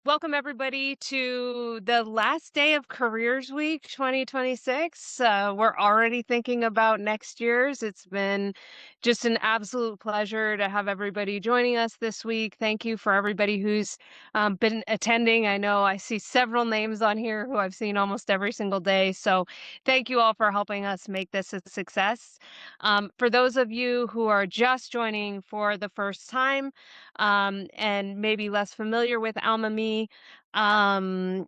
Welcome everybody to the last day of Careers Week 2026. We're already thinking about next year's. It's been just an absolute pleasure to have everybody joining us this week. Thank you for everybody who's been attending. I know I see several names on here who I've seen almost every single day. So thank you all for helping us make this a success. For those of you who are just joining for the first time, and maybe less familiar with Alma Me. Um,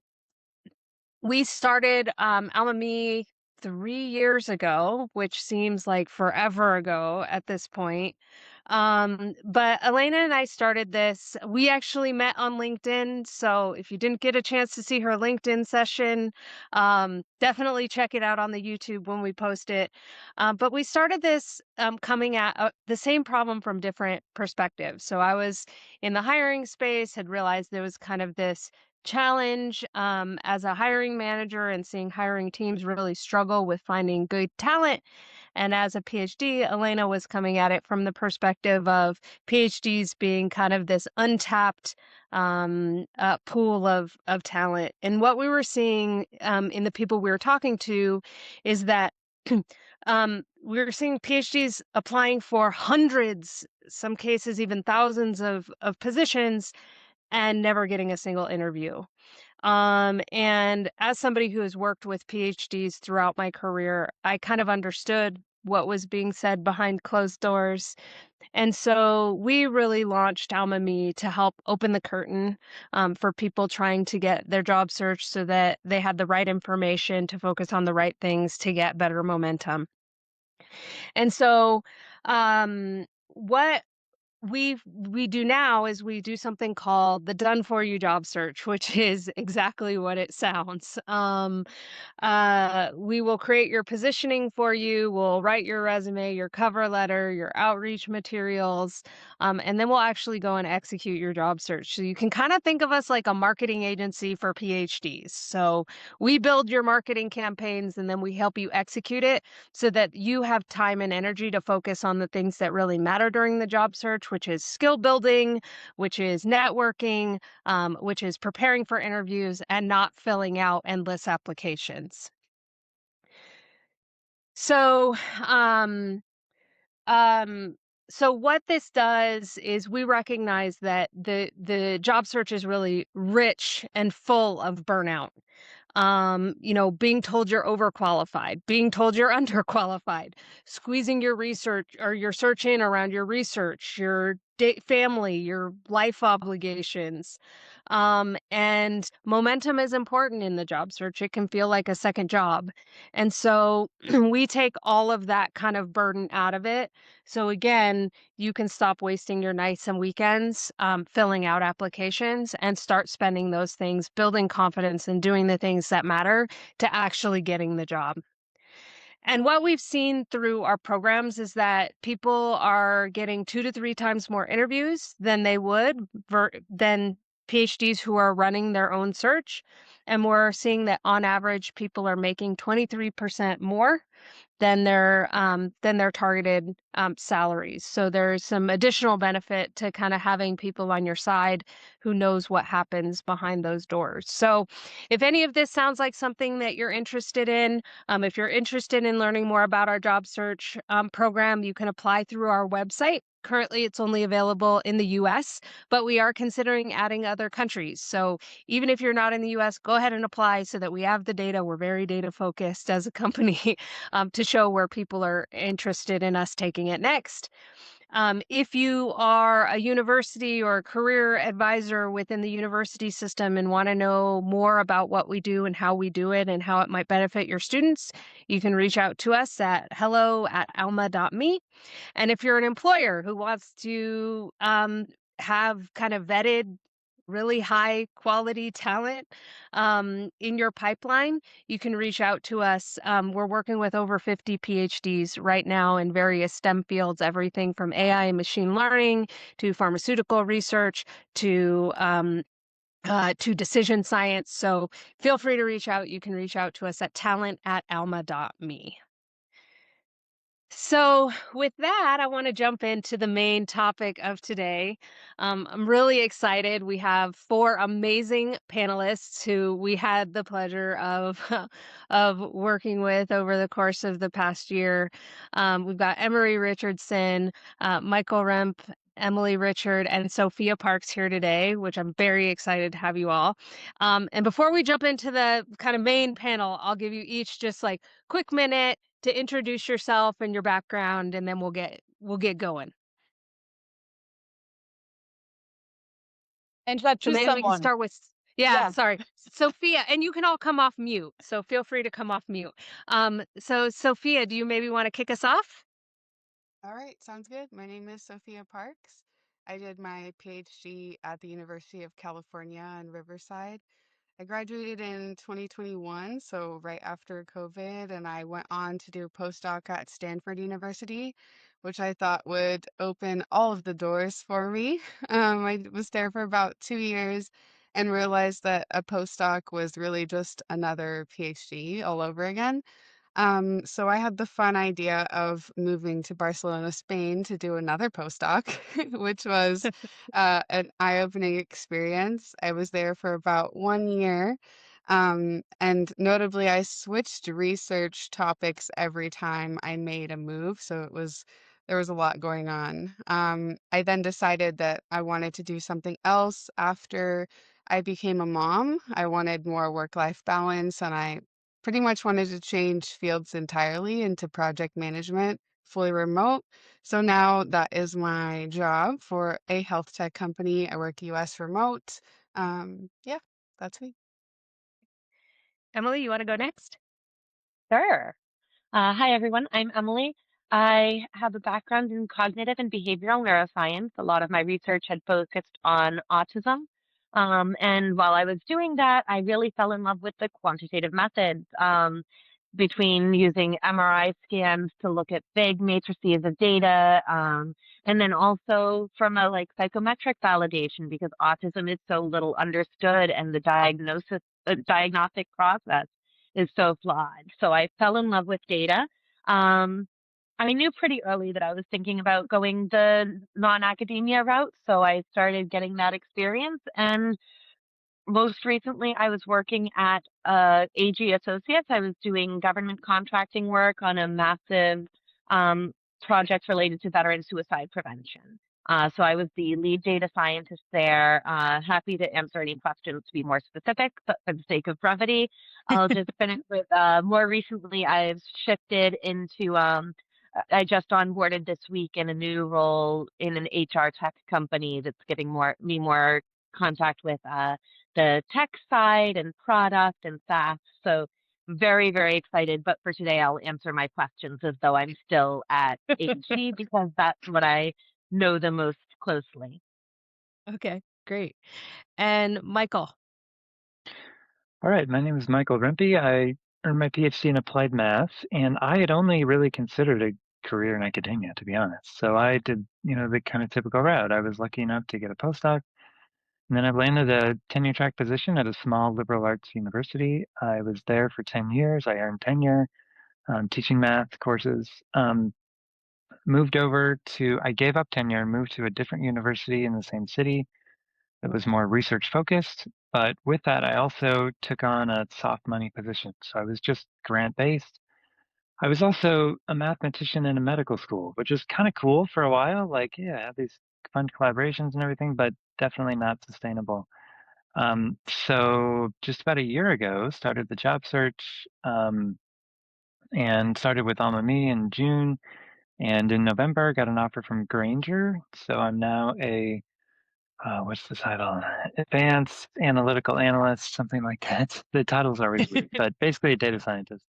we started Alma Me 3 years ago, which seems like forever ago at this point. But Elena and I started this. We actually met on LinkedIn. So if you didn't get a chance to see her LinkedIn session, definitely check it out on the YouTube when we post it. But we started this coming at the same problem from different perspectives. So I was in the hiring space, had realized there was kind of this challenge as a hiring manager and seeing hiring teams really struggle with finding good talent. And as a PhD, Elena was coming at it from the perspective of PhDs being kind of this untapped pool of talent. And what we were seeing in the people we were talking to is that we were seeing PhDs applying for hundreds, some cases even thousands of positions, and never getting a single interview. And as somebody who has worked with PhDs throughout my career, I kind of understood what was being said behind closed doors. And so we really launched Alma Me to help open the curtain for people trying to get their job search so that they had the right information to focus on the right things to get better momentum. And so what we do now is we do something called the done for you job search, which is exactly what it sounds. We will create your positioning for you. We'll write your resume, your cover letter, your outreach materials, and then we'll actually go and execute your job search. So you can kind of think of us like a marketing agency for PhDs. So we build your marketing campaigns and then we help you execute it so that you have time and energy to focus on the things that really matter during the job search, which is skill building, which is networking, which is preparing for interviews, and not filling out endless applications. So, um, um, so what this does is we recognize that the job search is really rich and full of burnout. Being told you're overqualified, being told you're underqualified, squeezing your research or your search in around your research, your family, your life obligations. And momentum is important in the job search. It can feel like a second job. And so we take all of that kind of burden out of it. So again, you can stop wasting your nights and weekends filling out applications and start spending those things, building confidence and doing the things that matter to actually getting the job. And what we've seen through our programs is that people are getting 2 to 3 times more interviews than they would than PhDs who are running their own search. And we're seeing that on average, people are making 23% more than their targeted salaries. So there's some additional benefit to kind of having people on your side who knows what happens behind those doors. So if any of this sounds like something that you're interested in, if you're interested in learning more about our job search program, you can apply through our website. Currently, it's only available in the US, but we are considering adding other countries. So even if you're not in the US, go ahead and apply so that we have the data. We're very data focused as a company to show where people are interested in us taking it next. If you are a university or a career advisor within the university system and want to know more about what we do and how we do it and how it might benefit your students, you can reach out to us at hello@alma.me. And if you're an employer who wants to have kind of vetted, really high quality talent in your pipeline, you can reach out to us. We're working with over 50 PhDs right now in various STEM fields, everything from AI and machine learning to pharmaceutical research to decision science. So feel free to reach out. You can reach out to us at talent@alma.me. So, with that, I want to jump into the main topic of today. I'm really excited. We have four amazing panelists who we had the pleasure of of working with over the course of the past year. We've got Emery Richardson, Michael Remp, Emily Richard, and Sophia Parks here today, which I'm very excited to have you all. And before we jump into the kind of main panel, I'll give you each just like quick minute to introduce yourself and your background, and then we'll get going. And So choose maybe we can someone. start with yeah, Yeah. sorry, Sophia, and you can all come off mute. So feel free to come off mute. So Sophia, do you maybe want to kick us off? All right, sounds good. My name is Sophia Parks. I did my PhD at the University of California in Riverside. I graduated in 2021, so right after COVID, and I went on to do a postdoc at Stanford University, which I thought would open all of the doors for me. I was there for about 2 years and realized that a postdoc was really just another PhD all over again. So I had the fun idea of moving to Barcelona, Spain to do another postdoc, which was an eye-opening experience. I was there for about 1 year. And notably, I switched research topics every time I made a move. So there was a lot going on. I then decided that I wanted to do something else after I became a mom. I wanted more work-life balance, and I pretty much wanted to change fields entirely into project management, fully remote. So now that is my job for a health tech company. I work US remote. Yeah, that's me. Emily, you want to go next? Sure. Hi, everyone. I'm Emily. I have a background in cognitive and behavioral neuroscience. A lot of my research had focused on autism. And while I was doing that, I really fell in love with the quantitative methods between using MRI scans to look at big matrices of data, and then also from a like psychometric validation because autism is so little understood and the diagnostic process is so flawed. So I fell in love with data. Um, I knew pretty early that I was thinking about going the non-academia route, so I started getting that experience. And most recently, I was working at AG Associates. I was doing government contracting work on a massive um, project related to veteran suicide prevention. So I was the lead data scientist there. Happy to answer any questions to be more specific, but for the sake of brevity, I'll just finish with more recently, I've shifted into, I just onboarded this week in a new role in an HR tech company that's giving more contact with the tech side and product and SaaS. So very, very excited. But for today, I'll answer my questions as though I'm still at AG because that's what I know the most closely. Okay, great. And Michael. All right, my name is Michael Rempe. I earned my PhD in applied math, and I had only really considered a career in academia, to be honest. So I did, the kind of typical route. I was lucky enough to get a postdoc, and then I landed a tenure track position at a small liberal arts university. I was there for 10 years. I earned tenure, teaching math courses. I gave up tenure and moved to a different university in the same city that was more research focused. But with that, I also took on a soft money position. So I was just grant based. I was also a mathematician in a medical school, which is kind of cool for a while. Like, yeah, I have these fun collaborations and everything, but definitely not sustainable. So just about a year ago, started the job search and started with Alma Me in June. And in November, got an offer from Grainger. So I'm now what's the title? Advanced Analytical Analyst, something like that. The title's always weird, but basically a data scientist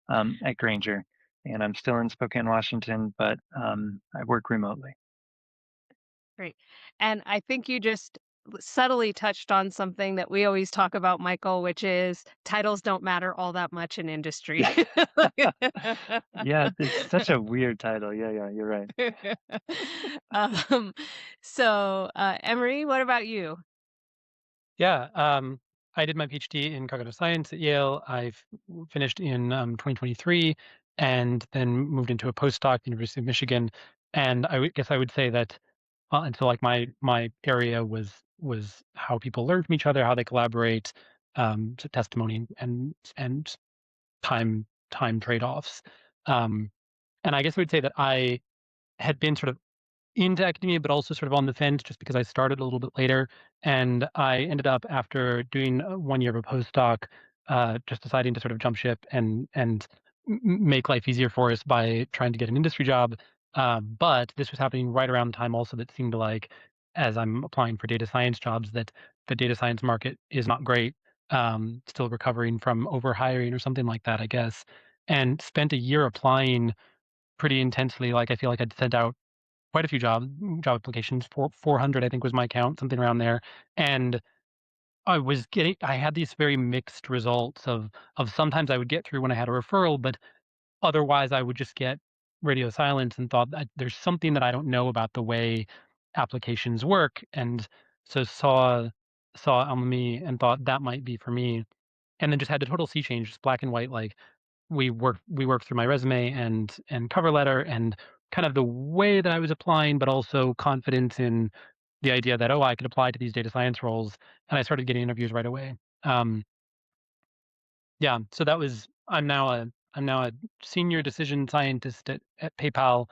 at Grainger. And I'm still in Spokane, Washington, but I work remotely. Great. And I think you just subtly touched on something that we always talk about, Michael, which is titles don't matter all that much in industry. Yeah, it's such a weird title. Yeah, you're right. um, Emery, what about you? Yeah. I did my PhD in cognitive science at Yale. I've finished in 2023. and then moved into a postdoc at the University of Michigan. And guess I would say that and so like my area was how people learn from each other, how they collaborate, so testimony and time trade-offs. Um, and I guess I would say that I had been sort of into academia, but also sort of on the fence just because I started a little bit later. And I ended up, after doing 1 year of a postdoc, just deciding to sort of jump ship and make life easier for us by trying to get an industry job. But this was happening right around the time also that seemed like, as I'm applying for data science jobs, that the data science market is not great, still recovering from overhiring or something like that, I guess. And spent a year applying pretty intensely. Like I feel like I'd sent out quite a few job applications. 400, I think, was my count, something around there. And I had these very mixed results of sometimes I would get through when I had a referral, but otherwise I would just get radio silence and thought that there's something that I don't know about the way applications work. And so saw alumni and thought that might be for me. And then just had a total sea change, just black and white, like we worked through my resume and cover letter and kind of the way that I was applying, but also confidence in the idea that, oh, I could apply to these data science roles, and I started getting interviews right away. Um, yeah, so that was I'm now a senior decision scientist at PayPal,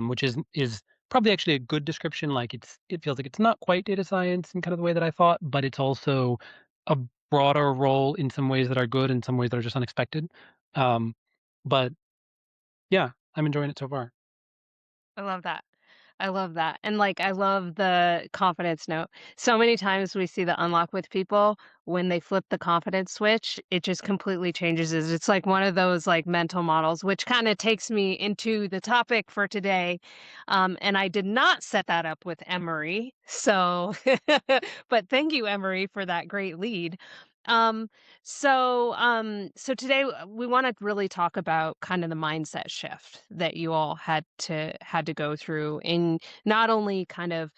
which is probably actually a good description. Like it feels like it's not quite data science in kind of the way that I thought, but it's also a broader role in some ways that are good and some ways that are just unexpected. Um, but yeah, I'm enjoying it so far. I love that. I love that. And like I love the confidence note. So many times we see the unlock with people when they flip the confidence switch, it just completely changes it. It's like one of those like mental models, which kind of takes me into the topic for today. And I did not set that up with Emery. So but thank you, Emery, for that great lead. Um, so today we want to really talk about kind of the mindset shift that you all had to go through in not only kind of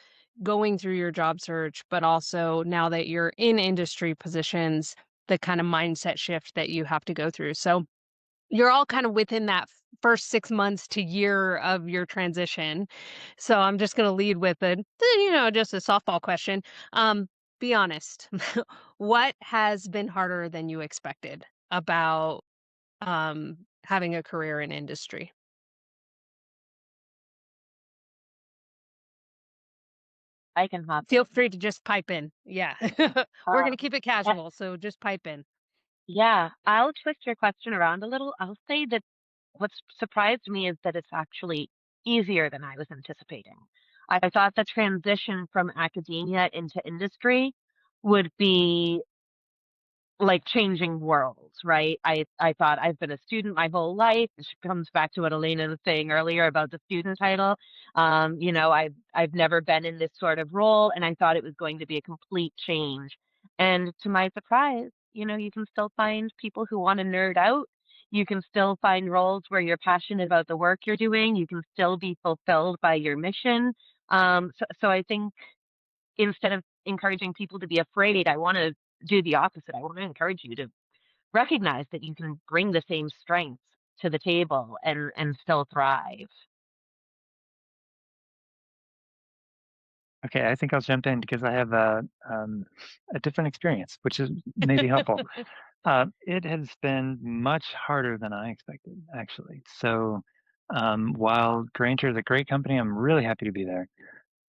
going through your job search, but also now that you're in industry positions, the kind of mindset shift that you have to go through. So you're all kind of within that first 6 months to year of your transition. So I'm just going to lead with just a softball question. Um, be honest. What has been harder than you expected about having a career in industry? I can hop Feel in. free to just pipe in. Yeah. We're going to Um, keep it uh, casual, so just pipe in. yeah, I'll twist your question around a little. I'll say that what's surprised me is that it's actually easier than I was anticipating. I thought the transition from academia into industry would be like changing worlds, right? I thought I've been a student my whole life, which comes back to what Elena was saying earlier about the student title. I've never been in this sort of role, and I thought it was going to be a complete change. And to my surprise, you can still find people who want to nerd out. You can still find roles where you're passionate about the work you're doing. You can still be fulfilled by your mission. So I think instead of encouraging people to be afraid, I want to do the opposite. I want to encourage you to recognize that you can bring the same strengths to the table and still thrive. Okay, I think I'll jump in because I have a different experience, which is maybe helpful. It has been much harder than I expected, actually. So while Grainger is a great company, I'm really happy to be there.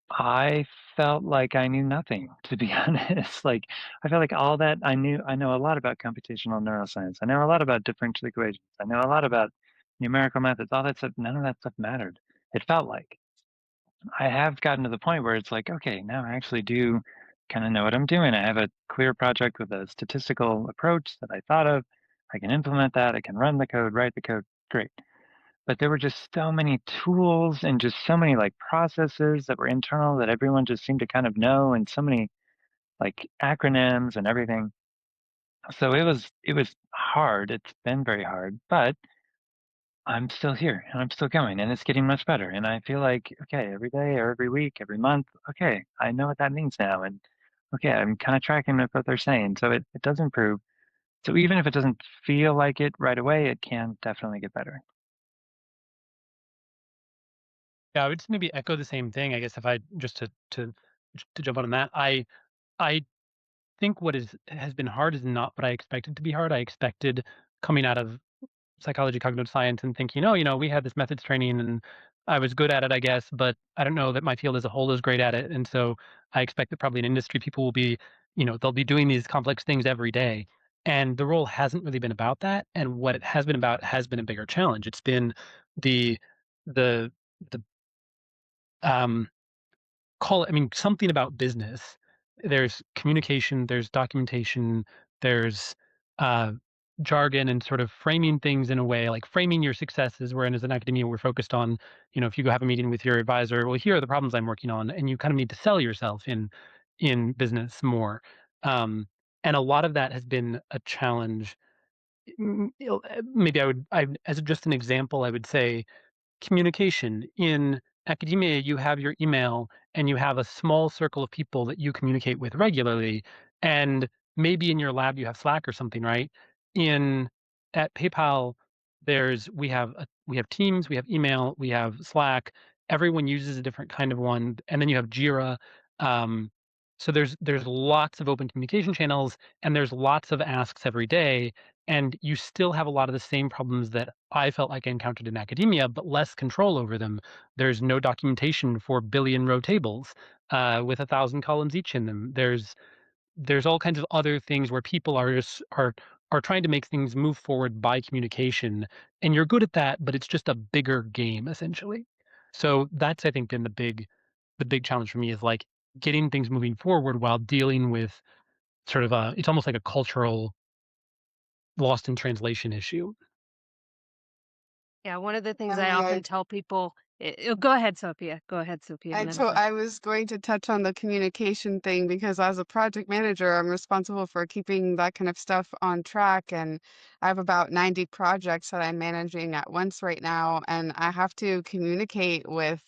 I felt like I knew nothing, to be honest. Like I felt like all that I know a lot about computational neuroscience. I know a lot about differential equations. I know a lot about numerical methods. All that stuff, none of that stuff mattered. It felt like I have gotten to the point where it's like, okay, now I actually do kind of know what I'm doing. I have a clear project with a statistical approach that I thought of. I can implement that. I can run the code, write the code. Great. But there were just so many tools and just so many like processes that were internal that everyone just seemed to kind of know, and so many like acronyms and everything. So it was hard. It's been very hard, but I'm still here and I'm still going and it's getting much better. And I feel like, okay, every day or every week, every month, okay, I know what that means now. And okay, I'm kind of tracking with what they're saying. So it does improve. So even if it doesn't feel like it right away, it can definitely get better. Yeah, I would just maybe echo the same thing, I guess, if I just to jump on that. I think what has been hard is not what I expected to be hard. I expected coming out of psychology, cognitive science, and thinking, "Oh, we had this methods training and I was good at it, I guess, but I don't know that my field as a whole is great at it." And so I expect that probably in industry people will be, they'll be doing these complex things every day. And the role hasn't really been about that. And what it has been about has been a bigger challenge. It's been the the the um call it, I mean, something about business. There's communication, there's documentation, there's uh, jargon and sort of framing things in a way, like framing your successes. Whereas in academia, we're focused on, if you go have a meeting with your advisor, well, here are the problems I'm working on, and you kind of need to sell yourself in business more. Um, and a lot of that has been a challenge. Maybe as just an example, I would say communication. In academia, you have your email and you have a small circle of people that you communicate with regularly. And maybe in your lab you have Slack or something, right? In at PayPal, we have Teams, we have email, we have Slack. Everyone uses a different kind of one, and then you have Jira. Um, so there's lots of open communication channels, and there's lots of asks every day, and you still have a lot of the same problems that I felt like I encountered in academia, but less control over them. There's no documentation for billion row tables with 1,000 columns each in them. There's all kinds of other things where people are trying to make things move forward by communication, and you're good at that, but it's just a bigger game essentially. So that's, I think, been the big challenge for me, is like getting things moving forward while dealing with sort of it's almost like a cultural lost in translation issue. Yeah, one of the things I Emily, often tell people go ahead, Sophia. Go ahead, Sophia, and then I'll go. I was going to touch on the communication thing because as a project manager, I'm responsible for keeping that kind of stuff on track. And I have about 90 projects that I'm managing at once right now. And I have to communicate with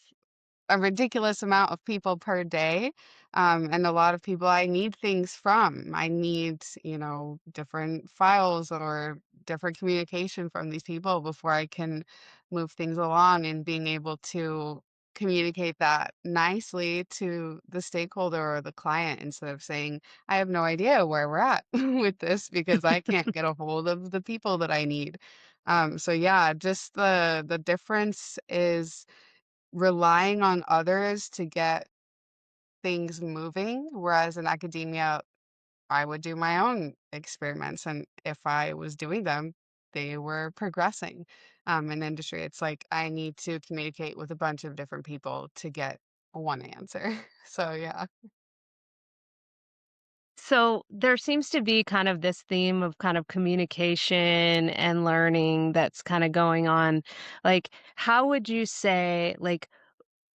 a ridiculous amount of people per day. And a lot of people I need things from. I need, different files or different communication from these people before I can move things along and being able to communicate that nicely to the stakeholder or the client instead of saying, I have no idea where we're at with this because I can't get a hold of the people that I need. So yeah, just the difference is relying on others to get things moving, whereas in academia, I would do my own experiments, and if I was doing them, they were progressing. In industry, it's like I need to communicate with a bunch of different people to get one answer. So yeah. So there seems to be kind of this theme of kind of communication and learning that's kind of going on. Like, how would you say, like,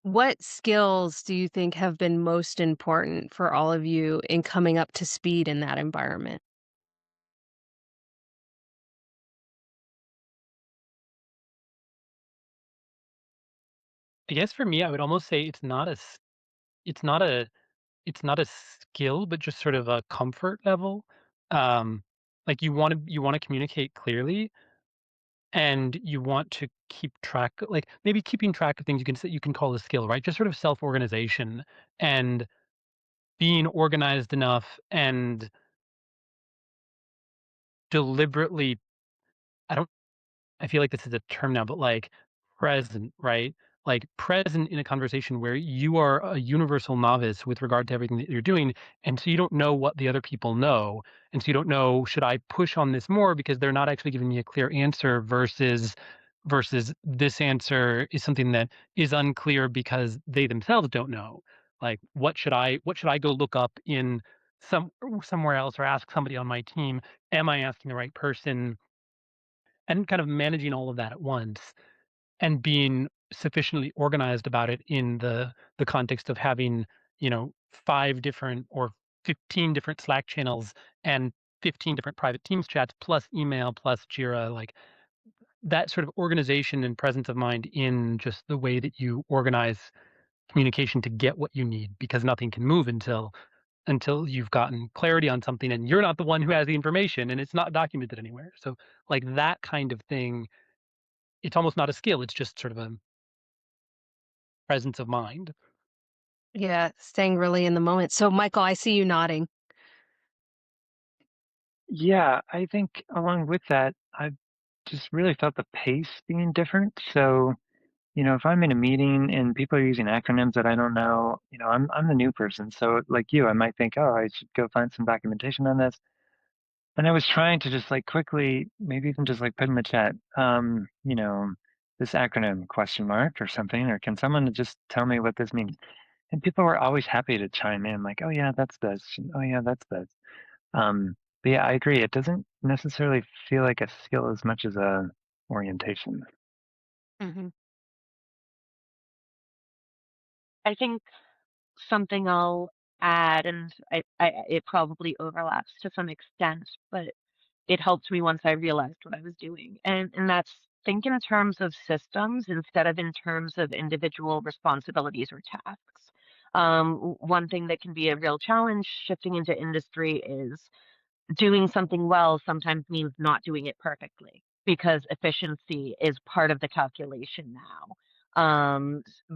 what skills do you think have been most important for all of you in coming up to speed in that environment? I guess for me, I would almost say it's not a it's not a skill, but just sort of a comfort level. Um, like you want to communicate clearly, and you want to keep track, like maybe keeping track of things you can call a skill, right? Just sort of self organization and being organized enough and deliberately. I don't I feel like this is a term now, but like present, right? Like present in a conversation where you are a universal novice with regard to everything that you're doing. And so you don't know what the other people know. And so you don't know, should I push on this more because they're not actually giving me a clear answer versus this answer is something that is unclear because they themselves don't know. Like what should I go look up in somewhere else or ask somebody on my team? Am I asking the right person? And kind of managing all of that at once and being sufficiently organized about it in the context of having, 5 different or 15 different Slack channels and 15 different private Teams chats plus email plus Jira, like that sort of organization and presence of mind in just the way that you organize communication to get what you need, because nothing can move until you've gotten clarity on something and you're not the one who has the information and it's not documented anywhere. So like that kind of thing, it's almost not a skill, it's just sort of presence of mind. Yeah, staying really in the moment. So, Michael, I see you nodding. Yeah, I think along with that, I've just really felt the pace being different. So, if I'm in a meeting and people are using acronyms that I don't know, I'm the new person. So like you, I might think, oh, I should go find some documentation on this. And I was trying to just like quickly, maybe even just like put in the chat, this acronym question mark or something, or can someone just tell me what this means? And people were always happy to chime in, like, oh yeah, that's this. Oh yeah, that's this. But yeah, I agree. It doesn't necessarily feel like a skill as much as a orientation. Hmm. I think something I'll add, and it probably overlaps to some extent, but it helped me once I realized what I was doing. And that's think in terms of systems instead of in terms of individual responsibilities or tasks. One thing that can be a real challenge shifting into industry is doing something well sometimes means not doing it perfectly because efficiency is part of the calculation now.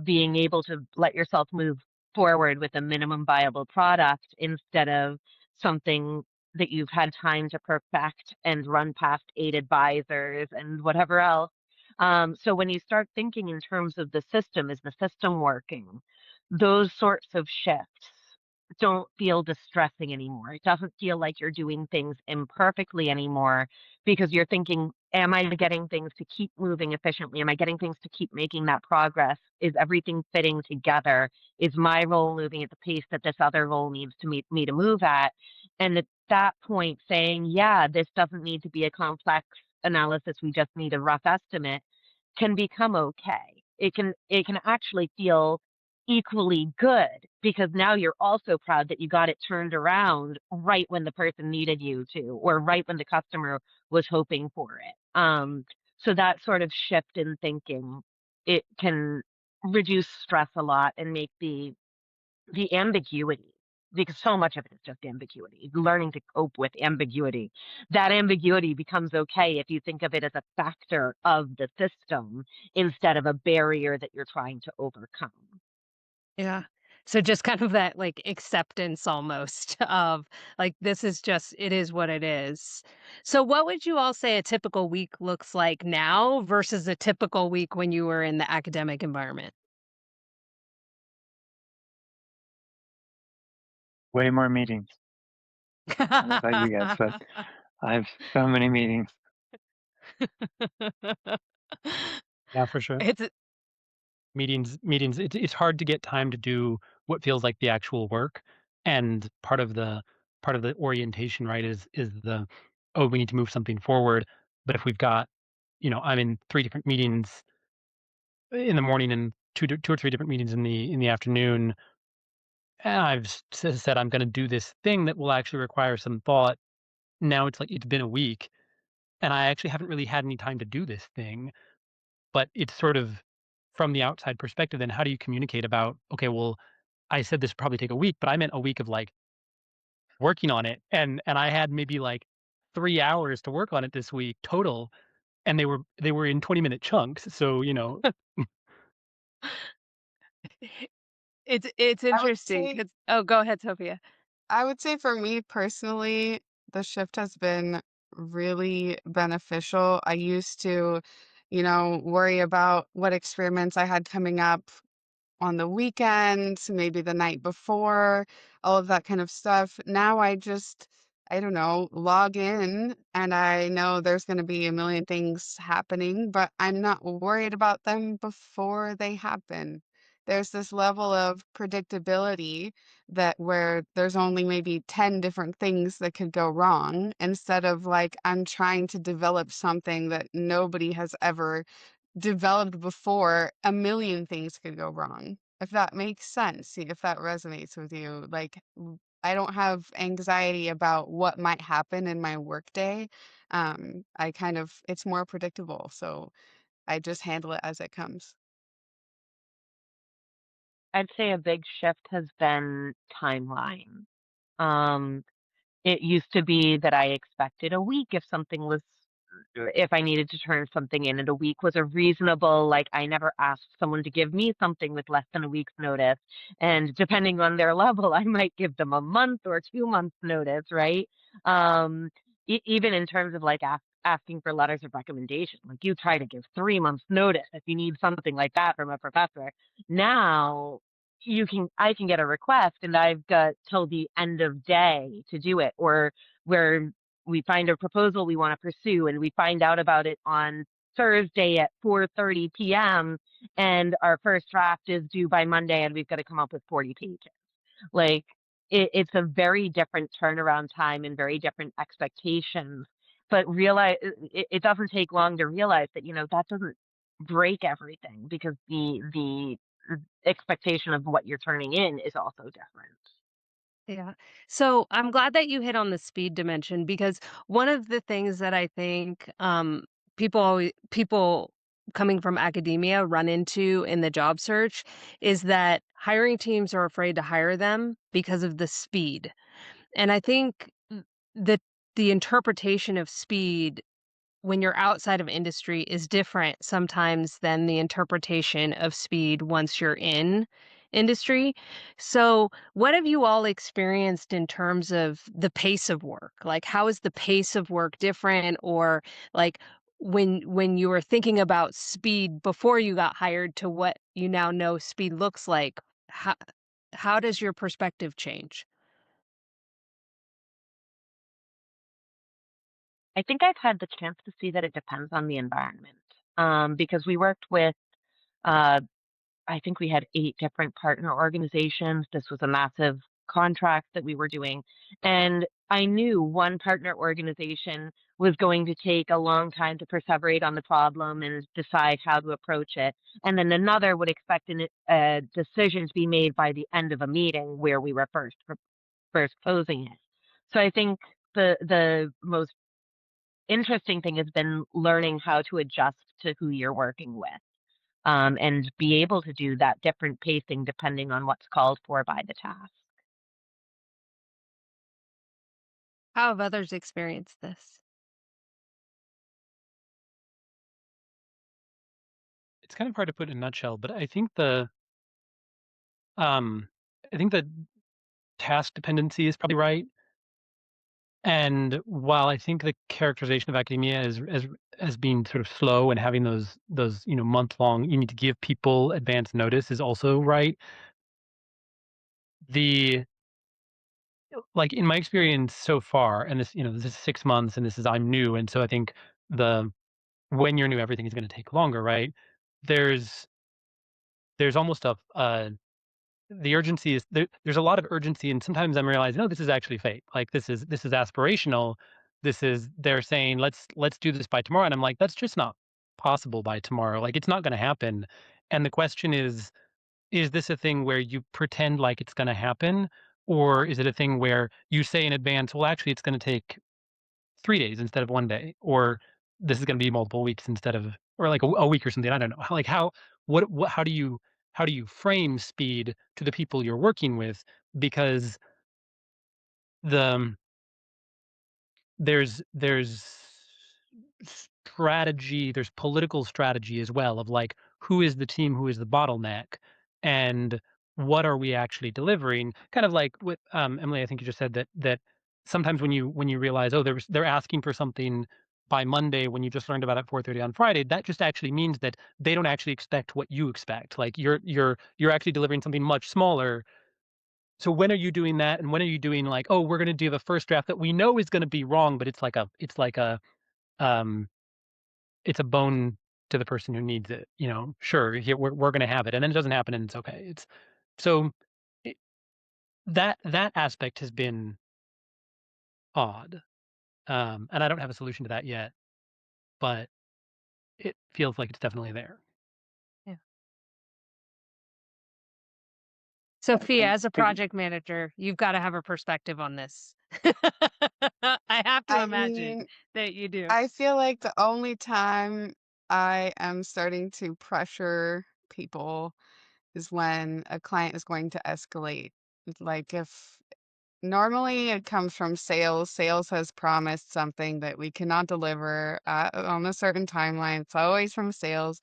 Being able to let yourself move forward with a minimum viable product instead of something that you've had time to perfect and run past 8 advisors and whatever else. So when you start thinking in terms of the system, is the system working? Those sorts of shifts don't feel distressing anymore. It doesn't feel like you're doing things imperfectly anymore because you're thinking, am I getting things to keep moving efficiently? Am I getting things to keep making that progress? Is everything fitting together? Is my role moving at the pace that this other role needs to meet me to move at? And at that point, saying, yeah, this doesn't need to be a complex analysis. We just need a rough estimate can become okay. It can actually feel equally good because now you're also proud that you got it turned around right when the person needed you to, or right when the customer was hoping for it. So that sort of shift in thinking, it can reduce stress a lot and make the ambiguity, because so much of it is just ambiguity, learning to cope with ambiguity. That ambiguity becomes okay if you think of it as a factor of the system instead of a barrier that you're trying to overcome. Yeah. So just kind of that like acceptance almost of like this is just it is what it is. So what would you all say a typical week looks like now versus a typical week when you were in the academic environment? Way more meetings. I don't know about you guys, but I have so many meetings. Yeah, for sure. It's Meetings, it's hard to get time to do what feels like the actual work, and part of the orientation, right, is the, "Oh, we need to move something forward," but if we've got I'm in 3 different meetings in the morning and 2 or 3 different meetings in the afternoon, and I've said I'm gonna do this thing that will actually require some thought. Now it's like it's been a week, and I actually haven't really had any time to do this thing. But it's sort of from the outside perspective, then how do you communicate about, "Okay, well, I said this would probably take a week, but I meant a week of, like, working on it, and I had maybe, like, 3 hours to work on it this week total, and they were in 20-minute chunks." So, it's I would interesting say 'cause oh, go ahead, Sophia. I would say for me personally, the shift has been really beneficial. I used to, worry about what experiments I had coming up on the weekends, maybe the night before, all of that kind of stuff. Now I don't know, log in and I know there's going to be a million things happening, but I'm not worried about them before they happen. There's this level of predictability that where there's only maybe 10 different things that could go wrong instead of like I'm trying to develop something that nobody has ever developed before, a million things could go wrong. If that makes sense, if that resonates with you, like I don't have anxiety about what might happen in my workday. I kind of it's more predictable, so I just handle it as it comes. I'd say a big shift has been timeline. Um, it used to be that I expected a week if something was if I needed to turn something in a week was a reasonable, like, I never asked someone to give me something with less than a week's notice. And depending on their level, I might give them a month or 2 months notice, right? Um, Even in terms of like asking for letters of recommendation, like you try to give 3 months notice if you need something like that from a professor. Now I can get a request and I've got till the end of day to do it, or where we find a proposal we want to pursue and we find out about it on Thursday at 4:30 p.m. and our first draft is due by Monday and we've got to come up with 40 pages. Like it's a very different turnaround time and very different expectations. But realize it doesn't take long to realize that, that doesn't break everything because the expectation of what you're turning in is also different. Yeah. So I'm glad that you hit on the speed dimension because one of the things that I think people coming from academia run into in the job search is that hiring teams are afraid to hire them because of the speed. And I think that the interpretation of speed when you're outside of industry is different sometimes than the interpretation of speed once you're in industry. So, what have you all experienced in terms of the pace of work? Like, how is the pace of work different? Or like when you were thinking about speed before you got hired to what you now know speed looks like, how how does your perspective change? I think I've had the chance to see that it depends on the environment. Because we worked with, uh, I think we had 8 different partner organizations. This was a massive contract that we were doing. And I knew one partner organization was going to take a long time to perseverate on the problem and decide how to approach it. And then another would expect a decision to be made by the end of a meeting where we were first closing it. So I think the most interesting thing has been learning how to adjust to who you're working with, and be able to do that different pacing depending on what's called for by the task. How have others experienced this? It's kind of hard to put in a nutshell, but um I think the task dependency is probably right. And while I think the characterization of academia is as being sort of slow and having those month long, you need to give people advance notice is also right. The like in my experience so far, and this is 6 months, and this is I'm new, and so I think the when you're new, everything is going to take longer, right? There's there's almost the urgency is there's a lot of urgency, and sometimes I'm realizing, no, this is actually fake. Like this is aspirational. This is they're saying let's do this by tomorrow, and I'm like, that's just not possible by tomorrow. Like it's not going to happen. And the question is this a thing where you pretend like it's going to happen, or is it a thing where you say in advance, well, actually, it's going to take 3 days instead of 1 day, or this is going to be multiple weeks instead of, or like a week or something. I don't know. Like what how do you frame speed to the people you're working with? Because the there's strategy, there's political strategy as well of like who is the team, who is the bottleneck, and what are we actually delivering? Kind of like with Emily, I think you just said that sometimes when you realize, oh, they're asking for something by Monday when you just learned about it at 4:30 on Friday, that just actually means that they don't actually expect what you expect. Like you're actually delivering something much smaller. So when are you doing that? And when are you doing like, oh, we're gonna do the first draft that we know is gonna be wrong, but um it's a bone to the person who needs it, sure, here we're gonna have it, and then it doesn't happen, and it's okay. It's so it, that aspect has been odd, and I don't have a solution to that yet, but it feels like it's definitely there. Yeah. Sophia, And as a speaking, project manager, you've gotta have a perspective on this. I have to I imagine mean, that you do. I feel like the only time I am starting to pressure people is when a client is going to escalate. Like if normally it comes from sales. Sales has promised something that we cannot deliver on a certain timeline. It's always from sales.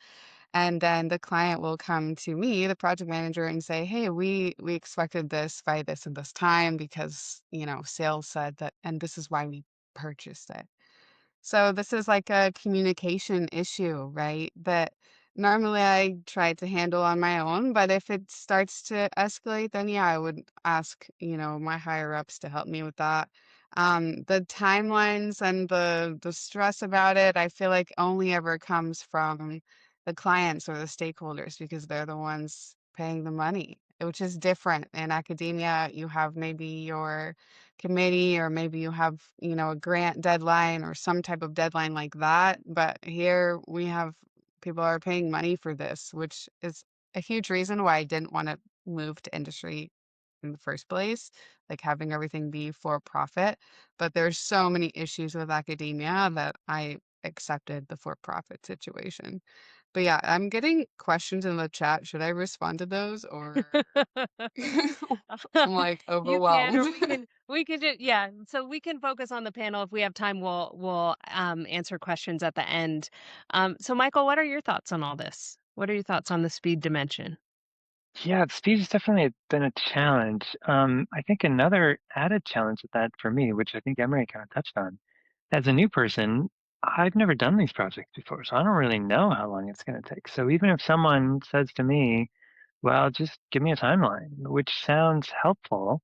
And then the client will come to me, the project manager, and say, "Hey, we expected this by this and this time because, sales said that, and this is why we purchased it." So this is like a communication issue, right? That normally I try to handle on my own, but if it starts to escalate, then yeah, I would ask, my higher ups to help me with that. The timelines and the stress about it, I feel like only ever comes from the clients or the stakeholders because they're the ones paying the money, which is different. In academia, you have maybe your committee or maybe you have, a grant deadline or some type of deadline like that. But here we have people are paying money for this, which is a huge reason why I didn't want to move to industry in the first place, like having everything be for profit. But there's so many issues with academia that I accepted the for profit situation. But yeah, I'm getting questions in the chat. Should I respond to those or I'm like You can, or overwhelmed? we can do, yeah. So we can focus on the panel if we have time. We'll answer questions at the end. So Michael, what are your thoughts on all this? What are your thoughts on the speed dimension? Yeah, speed has definitely been a challenge. I think another added challenge with that for me, which I think Emery kind of touched on, as a new person, I've never done these projects before, so I don't really know how long it's going to take. So even if someone says to me, well, just give me a timeline, which sounds helpful,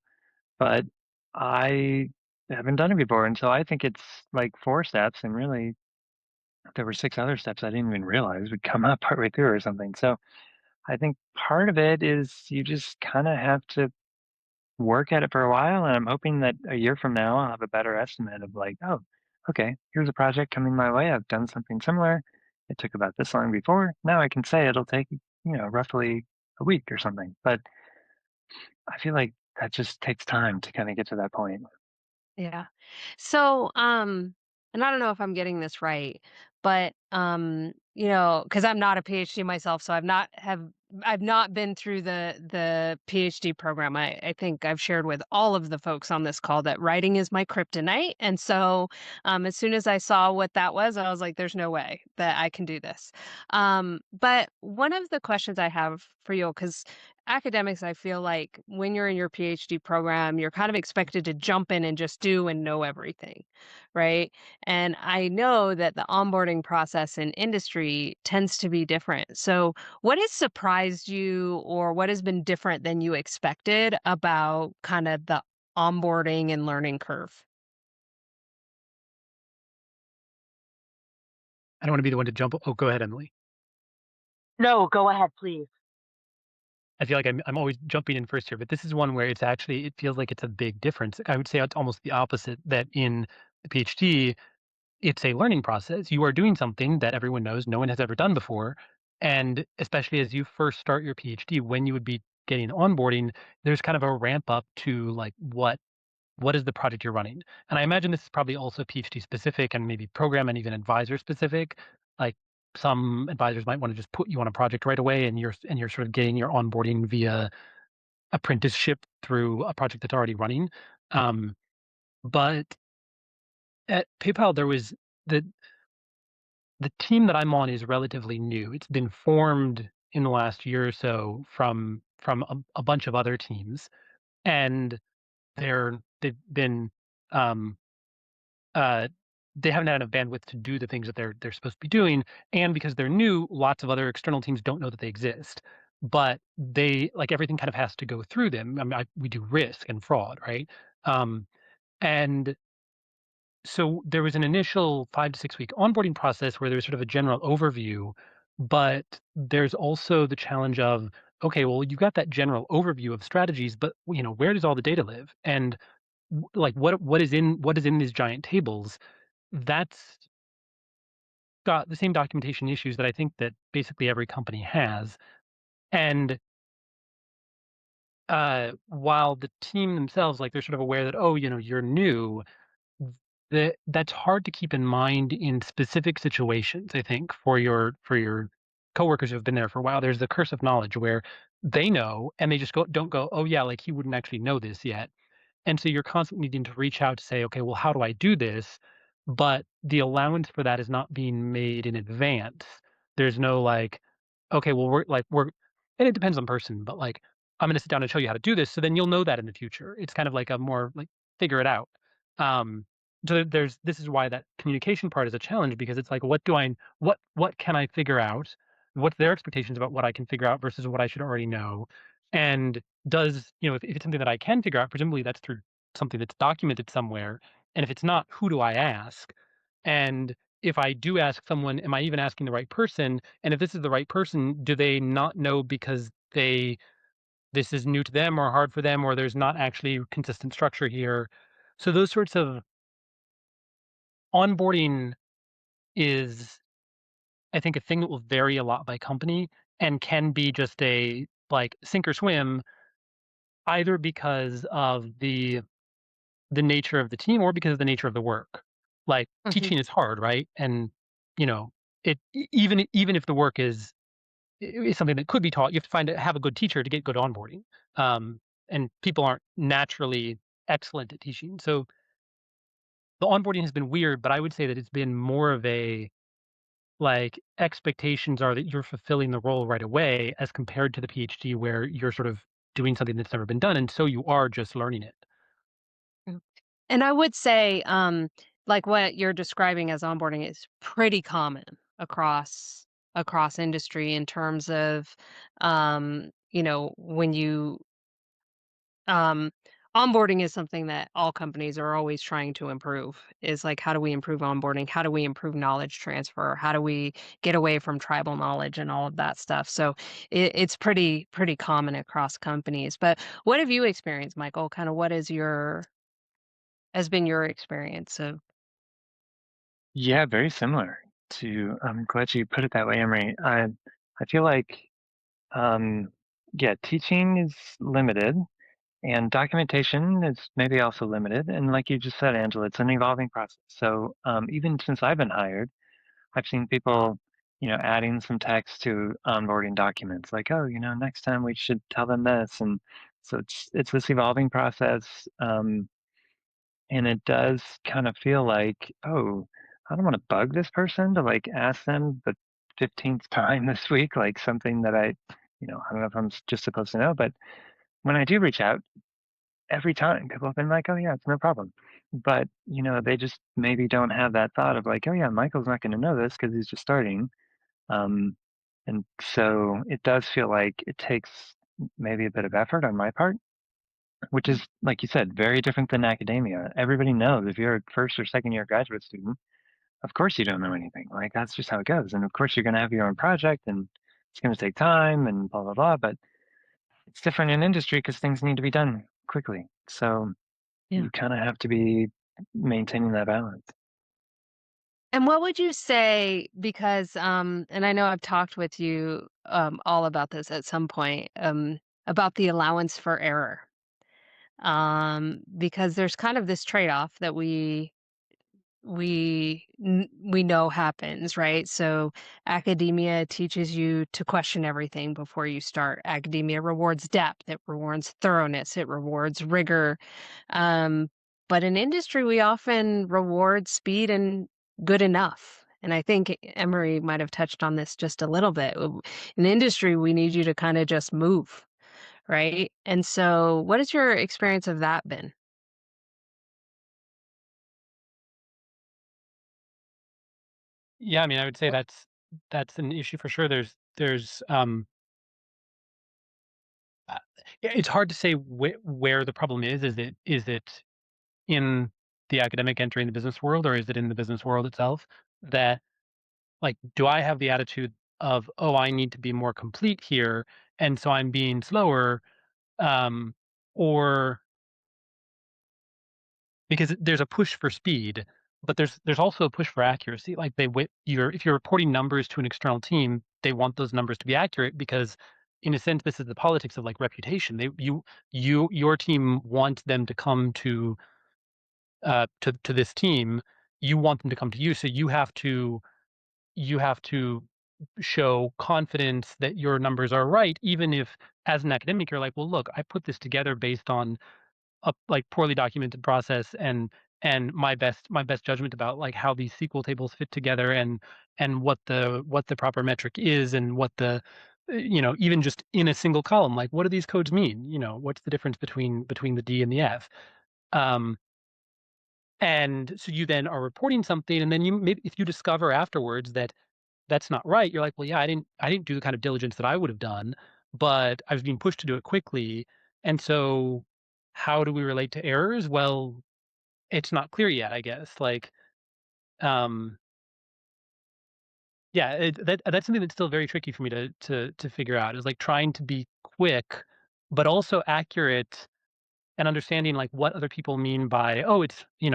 but I haven't done it before. And so I think it's like 4 steps, and really there were 6 other steps I didn't even realize would come up partway through or something. So I think part of it is you just kind of have to work at it for a while. And I'm hoping that a year from now, I'll have a better estimate of like, oh, okay, here's a project coming my way. I've done something similar. It took about this long before. Now I can say it'll take, roughly a week or something. But I feel like that just takes time to kind of get to that point. Yeah. So, and I don't know if I'm getting this right, but because I'm not a PhD myself, so I've not been through the PhD program. I think I've shared with all of the folks on this call that writing is my kryptonite. And so as soon as I saw what that was, I was like, there's no way that I can do this. But one of the questions I have for you, because academics, I feel like when you're in your PhD program, you're kind of expected to jump in and just do and know everything, right? And I know that the onboarding process in industry tends to be different. So, what has surprised you or what has been different than you expected about kind of the onboarding and learning curve? I don't want to be the one to jump. Oh, go ahead, Emily. No, go ahead, please. I feel like I'm always jumping in first here, but this is one where it feels like it's a big difference. I would say it's almost the opposite, that in the PhD, it's a learning process. You are doing something that everyone knows no one has ever done before. And especially as you first start your PhD, when you would be getting onboarding, there's kind of a ramp up to like what is the project you're running? And I imagine this is probably also PhD specific and maybe program and even advisor specific. Like some advisors might want to just put you on a project right away, and you're sort of getting your onboarding via apprenticeship through a project that's already running. But at PayPal, there was the the team that I'm on is relatively new. It's been formed in the last year or so from a bunch of other teams, and they've been um, uh, they haven't had enough bandwidth to do the things that they're supposed to be doing, and because they're new, lots of other external teams don't know that they exist. But they like everything kind of has to go through them. I mean, we do risk and fraud, right? Um, and so there was an initial 5 to 6 week onboarding process where there was sort of a general overview, but there's also the challenge of, okay, well, you've got that general overview of strategies, but where does all the data live? And like what is in these giant tables? That's got the same documentation issues that I think that basically every company has. And while the team themselves, like they're sort of aware that, oh, you're new, that's hard to keep in mind in specific situations, I think, for your coworkers who have been there for a while. There's the curse of knowledge where they know and they just don't go, "Oh, yeah, like he wouldn't actually know this yet." And so you're constantly needing to reach out to say, okay, well, how do I do this? But the allowance for that is not being made in advance. There's no like, okay, well, and it depends on person, but like, I'm going to sit down and show you how to do this. So then you'll know that in the future. It's kind of like a more like figure it out. Um, so this is why that communication part is a challenge, because it's like, what can I figure out? What's their expectations about what I can figure out versus what I should already know? And if it's something that I can figure out, presumably that's through something that's documented somewhere. And if it's not, who do I ask? And if I do ask someone, am I even asking the right person? And if this is the right person, do they not know because this is new to them or hard for them, or there's not actually consistent structure here? So those sorts of onboarding is, I think, a thing that will vary a lot by company and can be just a like sink or swim, either because of the nature of the team or because of the nature of the work. Like, Mhm. teaching is hard, right? And, you know, even if the work is something that could be taught, you have to have a good teacher to get good onboarding. Um, and people aren't naturally excellent at teaching. So the onboarding has been weird, but I would say that it's been more of a like expectations are that you're fulfilling the role right away as compared to the PhD where you're sort of doing something that's never been done. And so you are just learning it. Mm. And I would say, like what you're describing as onboarding is pretty common across industry in terms of, when you um, onboarding is something that all companies are always trying to improve. Is like, how do we improve onboarding? How do we improve knowledge transfer? How do we get away from tribal knowledge and all of that stuff? So it's pretty common across companies. But what have you experienced, Michael? Kind of what is your has been your experience of Yeah, very similar to I'm glad you put it that way, Emery. I feel like um yeah, teaching is limited and documentation is maybe also limited. And like you just said, Angela, it's an evolving process. So even since I've been hired, I've seen people, adding some text to onboarding documents like, oh, next time we should tell them this. And so it's this evolving process. And it does kind of feel like, oh, I don't want to bug this person to like ask them the 15th time this week, like something that I don't know if I'm just supposed to know, but when I do reach out, every time people have been like, oh yeah, it's no problem. But, they just maybe don't have that thought of like, oh yeah, Michael's not going to know this because he's just starting. Um, and so it does feel like it takes maybe a bit of effort on my part, which is, like you said, very different than academia. Everybody knows if you're a first or second year graduate student, of course you don't know anything. Like that's just how it goes. And of course you're going to have your own project and it's going to take time and blah, blah, blah. But it's different in industry because things need to be done quickly. So yeah. you kind of have to be maintaining that balance. And what would you say because, and I know I've talked with you, all about this at some point, about the allowance for error. Because there's kind of this trade-off that we know happens, right? So academia teaches you to question everything before you start. Academia rewards depth, it rewards thoroughness, it rewards rigor. Um, but in industry, we often reward speed and good enough. And I think Emery might have touched on this just a little bit. In industry, we need you to kind of just move, right? And so, what has your experience of that been? Yeah, I mean, I would say Or- that's an issue for sure. Uh, it's hard to say where the problem is. Is it in the academic entering the business world, or is it in the business world itself? That like, do I have the attitude of, oh, I need to be more complete here, and so I'm being slower, um, or because there's a push for speed, but there's also a push for accuracy. Like if you're reporting numbers to an external team, they want those numbers to be accurate because, in a sense, this is the politics of like reputation. Your team wants them to come to this team. You want them to come to you, so you have to show confidence that your numbers are right, even if as an academic you're like, well, look, I put this together based on like poorly documented process, and my best judgment about like how these SQL tables fit together, and what the proper metric is, and what the even just in a single column, like what do these codes mean? What's the difference between the D and the F? Um, and so you then are reporting something, and then you maybe if you discover afterwards that that's not right, you're like, well, yeah, I didn't do the kind of diligence that I would have done, but I was being pushed to do it quickly. And so how do we relate to errors? Well, it's not clear yet, I guess. Like, um, yeah, that's something that's still very tricky for me to figure out, is like trying to be quick, but also accurate, and understanding like what other people mean by, oh, it's you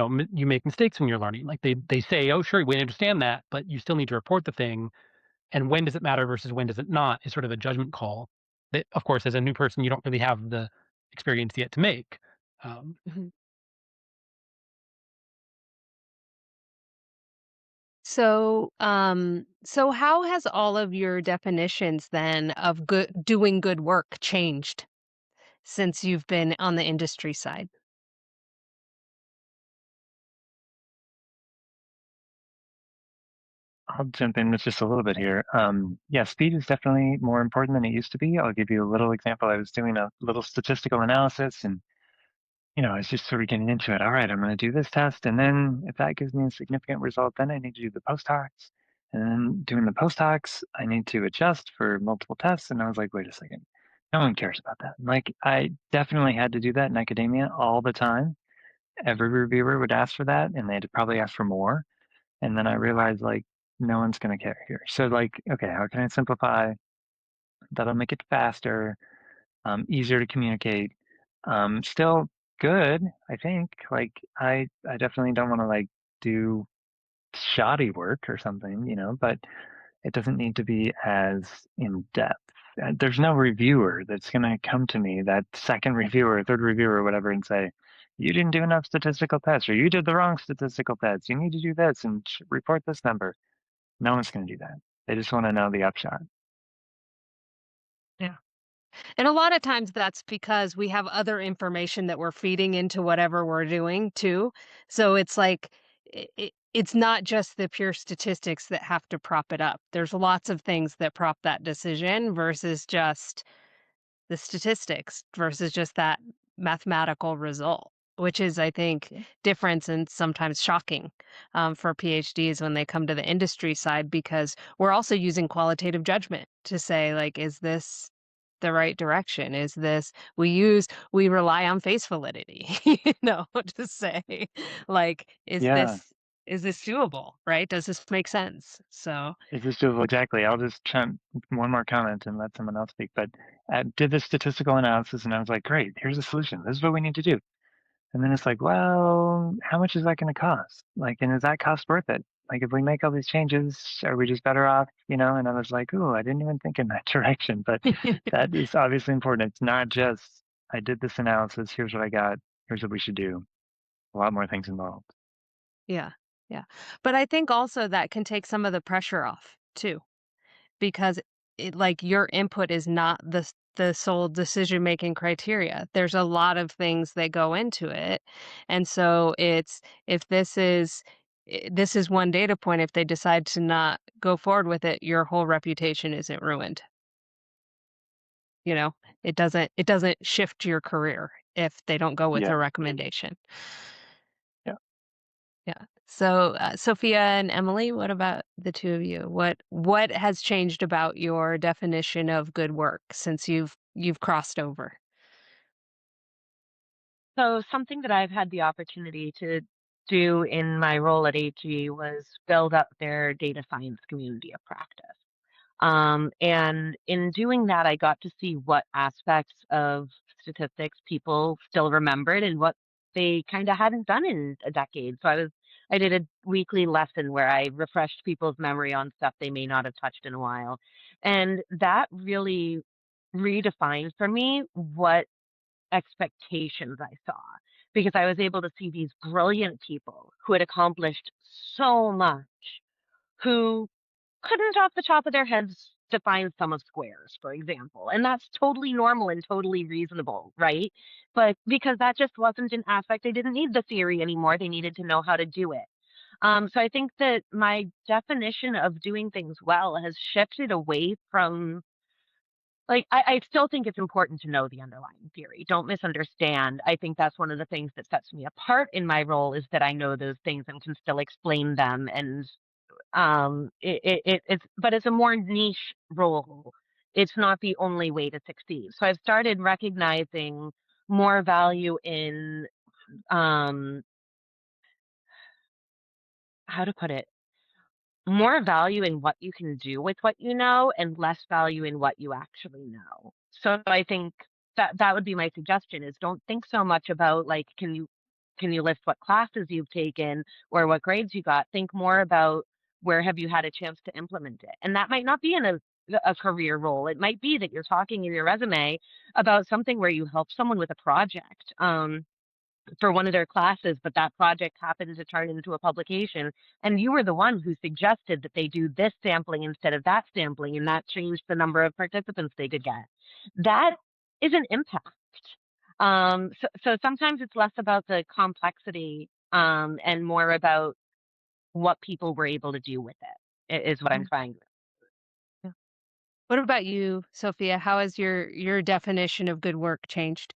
make mistakes when you're learning. Like they say, oh, sure, we understand that, but you still need to report the thing. And when does it matter versus when does it not is sort of a judgment call that, of course, as a new person, you don't really have the experience yet to make. Um, Mhm. So how has all of your definitions then of doing good work changed since you've been on the industry side? I'll jump in with just a little bit here. Yeah, speed is definitely more important than it used to be. I'll give you a little example. I was doing a little statistical analysis, and I was just sort of getting into it. All right, I'm going to do this test, and then if that gives me a significant result, then I need to do the post hocs. And then doing the post hocs, I need to adjust for multiple tests. And I was like, wait a second, no one cares about that. Like, I definitely had to do that in academia all the time. Every reviewer would ask for that, and they'd probably ask for more. And then I realized, like, no one's going to care here. So, like, okay, how can I simplify? That'll make it faster, easier to communicate. Still good, I think. Like, I definitely don't want to like do shoddy work or something, but it doesn't need to be as in depth. There's no reviewer that's going to come to me, that second reviewer, third reviewer, or whatever, and say, you didn't do enough statistical tests, or you did the wrong statistical tests. You need to do this and report this number. No one's going to do that. They just want to know the upshot. Yeah. And a lot of times that's because we have other information that we're feeding into whatever we're doing too. So it's like it's not just the pure statistics that have to prop it up. There's lots of things that prop that decision versus just the statistics versus just that mathematical result, which is, I think, different and sometimes shocking for PhDs when they come to the industry side because we're also using qualitative judgment to say, like, is this the right direction? Is this we rely on face validity, to say, like, Yeah. is this doable, right? Does this make sense? So Is this doable? Exactly. I'll just chime one more comment and let someone else speak. But I did this statistical analysis, and I was like, great, here's a solution. This is what we need to do. And then it's like, well, how much is that going to cost? Like, and is that cost worth it? Like, if we make all these changes, are we just better off? And I was like, oh, I didn't even think in that direction. But that is obviously important. It's not just, I did this analysis, here's what I got, here's what we should do. A lot more things involved. yeah, yeah. But I think also that can take some of the pressure off too. Because like your input is not the sole decision making criteria. There's a lot of things that go into it. And so it's if this is one data point, if they decide to not go forward with it, your whole reputation isn't ruined. You know, it doesn't shift your career if they don't go with Yeah. a recommendation. Yeah. Yeah. So, Sophia and Emily, what about the two of you? What has changed about your definition of good work since you've crossed over? So something that I've had the opportunity to do in my role at AG was build up their data science community of practice. And in doing that, I got to see what aspects of statistics people still remembered and what they kind of hadn't done in a decade. So I did a weekly lesson where I refreshed people's memory on stuff they may not have touched in a while. And that really redefined for me what expectations I saw because I was able to see these brilliant people who had accomplished so much, who couldn't off the top of their heads define sum of squares, for example. And that's totally normal and totally reasonable, right? But because that just wasn't an aspect, they didn't need the theory anymore. They needed to know how to do it. So I think that my definition of doing things well has shifted away from like I still think it's important to know the underlying theory. Don't misunderstand. I think that's one of the things that sets me apart in my role is that I know those things and can still explain them and it's but it's a more niche role. It's not the only way to succeed. So I've started recognizing more value in um how to put it, more value in what you can do with what you know and less value in what you actually know. So I think that would be my suggestion is don't think so much about like can you list what classes you've taken or what grades you got. Think more about where have you had a chance to implement it. And that might not be in a career role. It might be that you're talking in your resume about something where you help someone with a project. For one of their classes, but that project happened to turn into a publication. And you were the one who suggested that they do this sampling instead of that sampling, and that changed the number of participants they could get. That is an impact. So sometimes it's less about the complexity and more about what people were able to do with it, is what I'm Mm, trying to. yeah. What about you, Sophia? How has your definition of good work changed?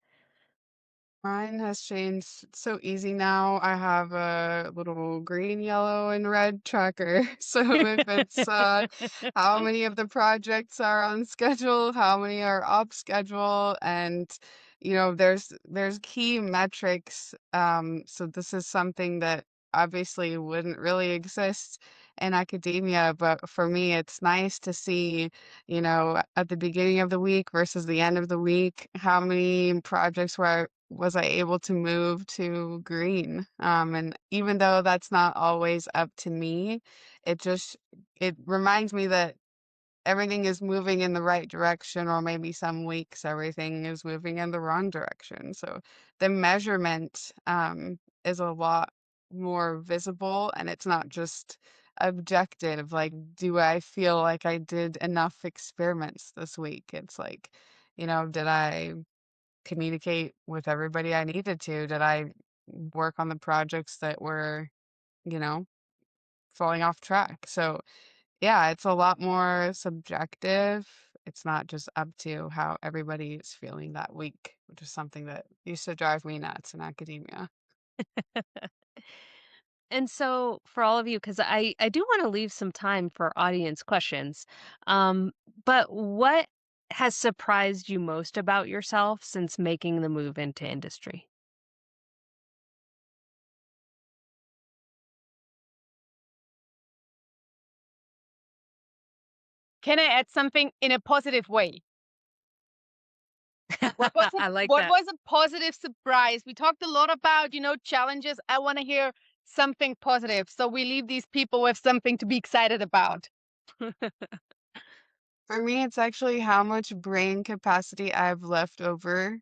Mine has changed. It's so easy now. I have a little green, yellow, and red tracker. So if it's how many of the projects are on schedule, how many are off schedule, and there's key metrics. So this is something that obviously wouldn't really exist in academia, but for me, it's nice to see, at the beginning of the week versus the end of the week, how many projects was I able to move to green. And even though that's not always up to me, it reminds me that everything is moving in the right direction, or maybe some weeks everything is moving in the wrong direction. So the measurement is a lot more visible, and it's not just objective. Like, do I feel like I did enough experiments this week? It's like, did I communicate with everybody I needed to? Did I work on the projects that were, you know, falling off track? So, yeah, it's a lot more subjective. It's not just up to how everybody is feeling that week, which is something that used to drive me nuts in academia. And so for all of you, because I do want to leave some time for audience questions. Um, but what has surprised you most about yourself since making the move into industry? Can I add something in a positive way? What was a, I like what that. was a positive surprise? We talked a lot about, challenges. I want to hear something positive. So we leave these people with something to be excited about. For me, it's actually how much brain capacity I've left over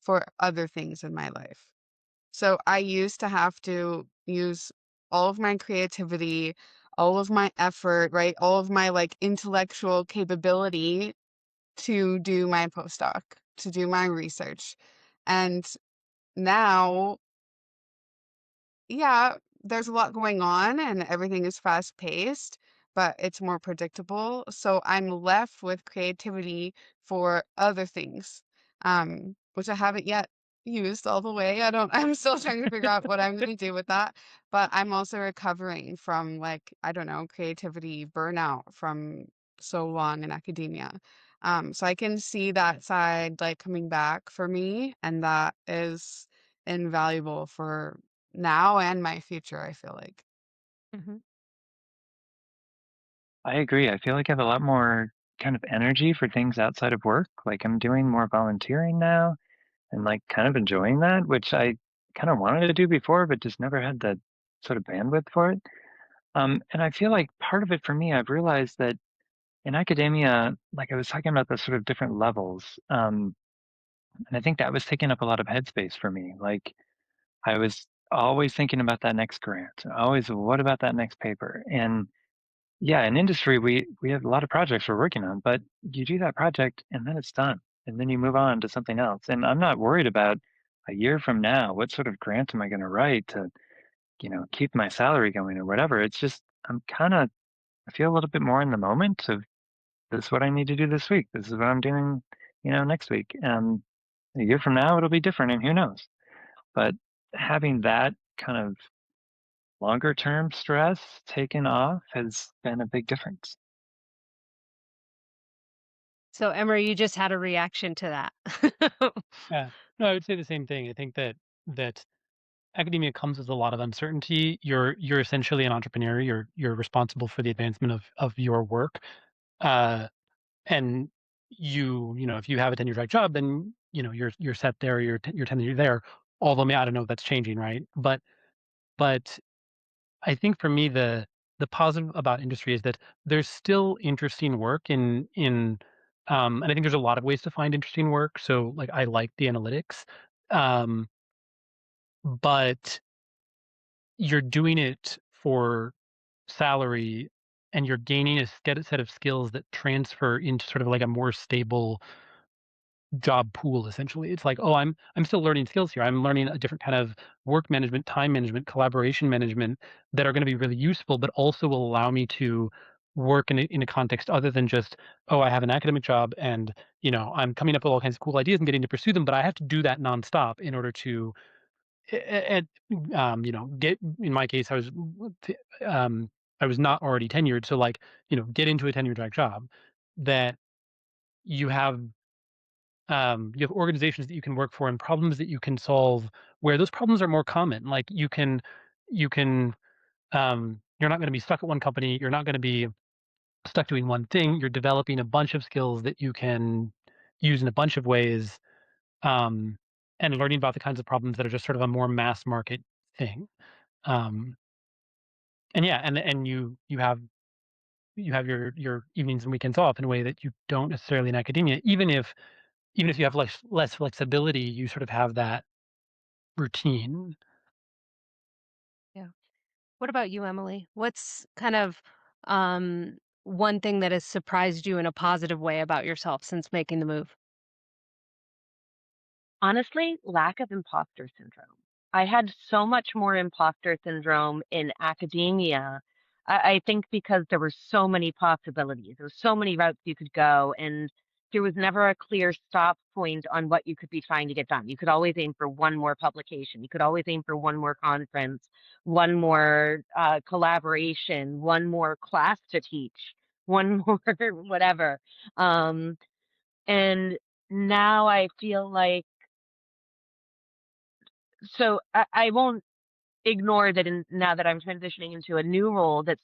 for other things in my life. So I used to have to use all of my creativity, all of my effort, right? All of my like intellectual capability to do my postdoc, to do my research. And now, yeah, there's a lot going on and everything is fast paced, but it's more predictable. So I'm left with creativity for other things, which I haven't yet used all the way. I'm still trying to figure out what I'm going to do with that. But I'm also recovering from, like, I don't know, creativity burnout from so long in academia. So I can see that side like coming back for me, and that is invaluable for now and my future, I feel like. Mhm. I agree. I feel like I have a lot more kind of energy for things outside of work. Like I'm doing more volunteering now and like kind of enjoying that, which I kind of wanted to do before, but just never had the sort of bandwidth for it. And I feel like part of it for me, I've realized that in academia, like I was talking about the sort of different levels, and I think that was taking up a lot of headspace for me. Like I was always thinking about that next grant, always what about that next paper, and Yeah, in industry, we have a lot of projects we're working on, but you do that project and then it's done, and then you move on to something else. And I'm not worried about a year from now, what sort of grant am I going to write to, keep my salary going or whatever. It's just I feel a little bit more in the moment of this is what I need to do this week. This is what I'm doing, next week. And a year from now, it'll be different, and who knows? But having that kind of longer term stress taken off has been a big difference. So, Emery, you just had a reaction to that. Yeah. No, I would say the same thing. I think that academia comes with a lot of uncertainty. You're essentially an entrepreneur. You're responsible for the advancement of your work. Uh, and if you have a tenure track job, then you're set there. You're tenure there. Although, I don't know if that's changing, right? But I think for me the positive about industry is that there's still interesting work and I think there's a lot of ways to find interesting work. So like I like the analytics, um, but you're doing it for salary and you're gaining a set of skills that transfer into sort of like a more stable job pool essentially. It's like, oh, I'm still learning skills here. I'm learning a different kind of work management, time management, collaboration management that are going to be really useful, but also will allow me to work in a context other than just, oh, I have an academic job and I'm coming up with all kinds of cool ideas and getting to pursue them, but I have to do that nonstop in order to and get in my case um I was not already tenured, so like, get into a tenure track job that you have you have organizations that you can work for and problems that you can solve where those problems are more common. Like you can you're not going to be stuck at one company. You're not going to be stuck doing one thing. You're developing a bunch of skills that you can use in a bunch of ways, um, and learning about the kinds of problems that are just sort of a more mass market thing. Um, and yeah, and you have your evenings and weekends off in a way that you don't necessarily in academia. Even if you have less flexibility, you sort of have that routine. Yeah. What about you, Emily? What's kind of one thing that has surprised you in a positive way about yourself since making the move? Honestly, lack of imposter syndrome. I had so much more imposter syndrome in academia. I think because there were so many possibilities, there were so many routes you could go, and there was never a clear stop point on what you could be trying to get done. You could always aim for one more publication. You could always aim for one more conference, one more collaboration, one more class to teach, one more whatever. Um, and now I feel like I won't ignore that now that I'm transitioning into a new role that's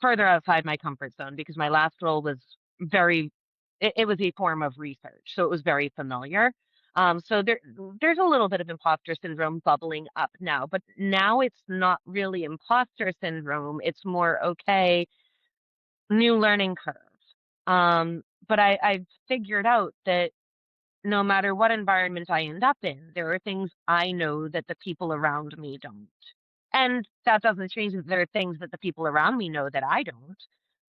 further outside my comfort zone because my last role was very, it was a form of research, so it was very familiar. So there's a little bit of imposter syndrome bubbling up now, but now it's not really imposter syndrome. It's more okay, new learning curve. But I've figured out that no matter what environment I end up in, there are things I know that the people around me don't. And that doesn't change that there are things that the people around me know that I don't.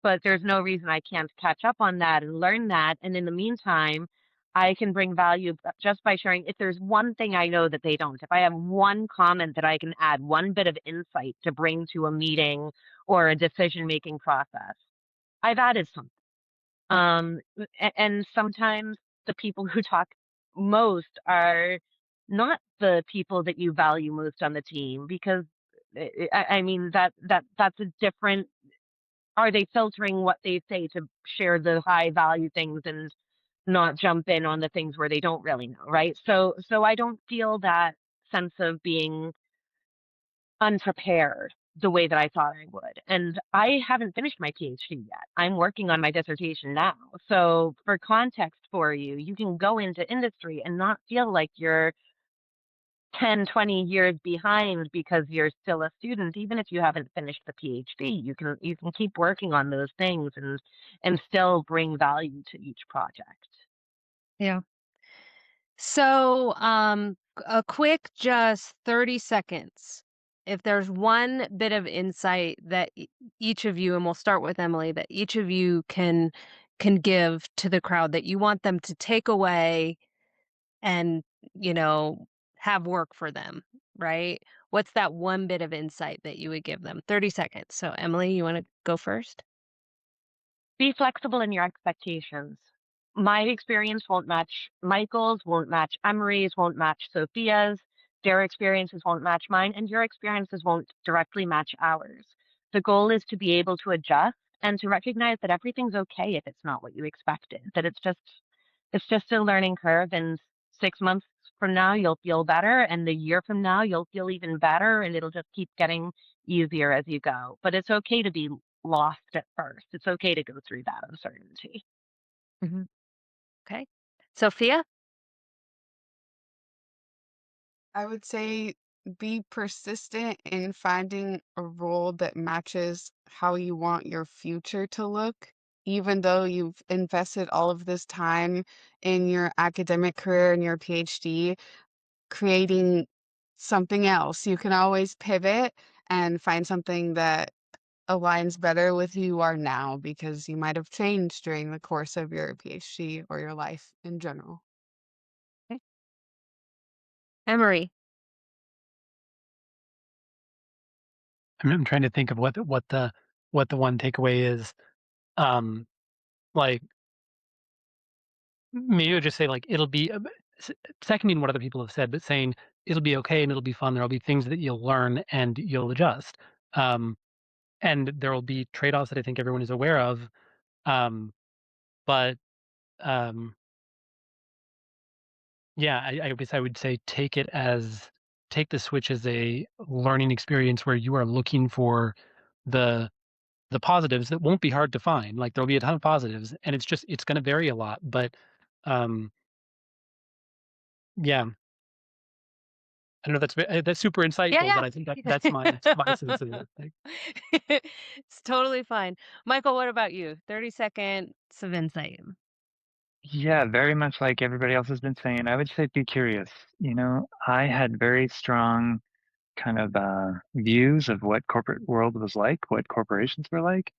But there's no reason I can't catch up on that and learn that. And in the meantime, I can bring value just by sharing. If there's one thing I know that they don't, if I have one comment that I can add, one bit of insight to bring to a meeting or a decision making process, I've added something. And sometimes the people who talk most are not the people that you value most on the team because I mean that's a different. Are they filtering what they say to share the high value things and not jump in on the things where they don't really know, right? So I don't feel that sense of being unprepared the way that I thought I would. And I haven't finished my PhD yet. I'm working on my dissertation now. So, for context for you, you can go into industry and not feel like you're 10, 20 years behind because you're still a student even if you haven't finished the PhD. You can keep working on those things and still bring value to each project. Yeah. So, a quick just 30 seconds. if there's one bit of insight that each of you, and we'll start with Emily, that each of you can give to the crowd that you want them to take away and, you know, have work for them, right? What's that one bit of insight that you would give them? 30 seconds. So, Emily, you want to go first? Be flexible in your expectations. My experience won't match Michael's, won't match Emery's, won't match Sophia's. Their experiences won't match mine, and your experiences won't directly match ours. The goal is to be able to adjust and to recognize that everything's okay if it's not what you expected, that it's just a learning curve, and 6 months from now you'll feel better, and the year from now you'll feel even better, and it'll just keep getting easier as you go. But it's okay to be lost at first. It's okay to go through that uncertainty. Hmm. Okay. Sophia? I would say be persistent in finding a role that matches how you want your future to look. Even though you've invested all of this time in your academic career and your PhD, creating something else, you can always pivot and find something that aligns better with who you are now because you might have changed during the course of your PhD or your life in general. Okay. Emery? I'm trying to think of what the one takeaway is. Um, like maybe I would just say like it'll be seconding what other people have said, but saying it'll be okay and it'll be fun. There'll be things that you'll learn and you'll adjust. Um, and there will be trade-offs that I think everyone is aware of. Um, but um, yeah, I guess I would say take the switch as a learning experience where you are looking for the the positives that won't be hard to find. Like there'll be a ton of positives, and it's going to vary a lot. But um, yeah, I know that's super Yeah, insightful, but I think that's my yeah. sense of it. Like, It's totally fine. Michael, what about you? 30 seconds of insight. Yeah, very much like everybody else has been saying. I would say be curious. I had very strong kind of views of what corporate world was like, what corporations were like,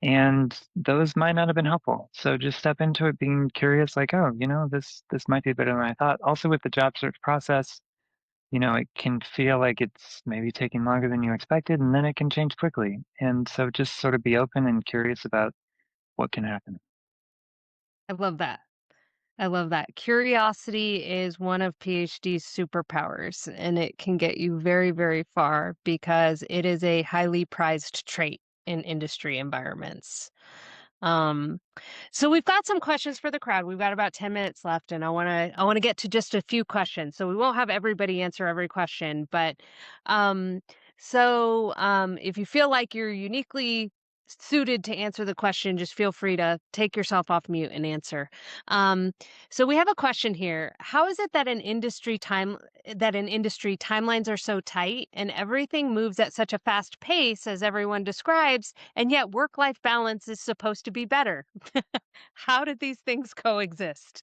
and those might not have been helpful. So just step into it being curious, like, oh, this might be better than I thought. Also with the job search process, it can feel like it's maybe taking longer than you expected, and then it can change quickly. And so just sort of be open and curious about what can happen. I love that. I love that. Curiosity is one of PhD's superpowers, and it can get you very, very far because it is a highly prized trait in industry environments. Um, so we've got some questions for the crowd. We've got about 10 minutes left, and I want to get to just a few questions. So we won't have everybody answer every question, but um, if you feel like you're uniquely suited to answer the question, just feel free to take yourself off mute and answer. Um, so we have a question here. How is it that in industry timelines are so tight and everything moves at such a fast pace as everyone describes, and yet work-life balance is supposed to be better? How did these things coexist?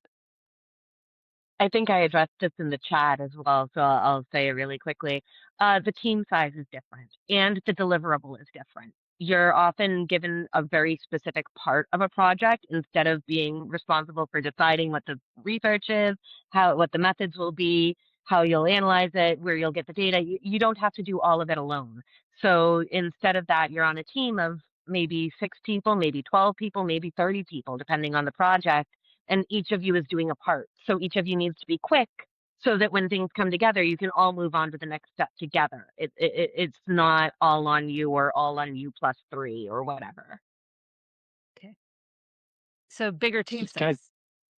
I think I addressed this in the chat as well, so I'll say it really quickly. The team size is different, and the deliverable is different. You're often given a very specific part of a project instead of being responsible for deciding what the research is, what the methods will be, how you'll analyze it, where you'll get the data. You don't have to do all of it alone. So instead of that, you're on a team of maybe 6 people, maybe 12 people, maybe 30 people, depending on the project, and each of you is doing a part. So each of you needs to be quick so that when things come together, you can all move on to the next step together. It's not all on you or all on you plus three or whatever. Okay. So bigger team Can I size.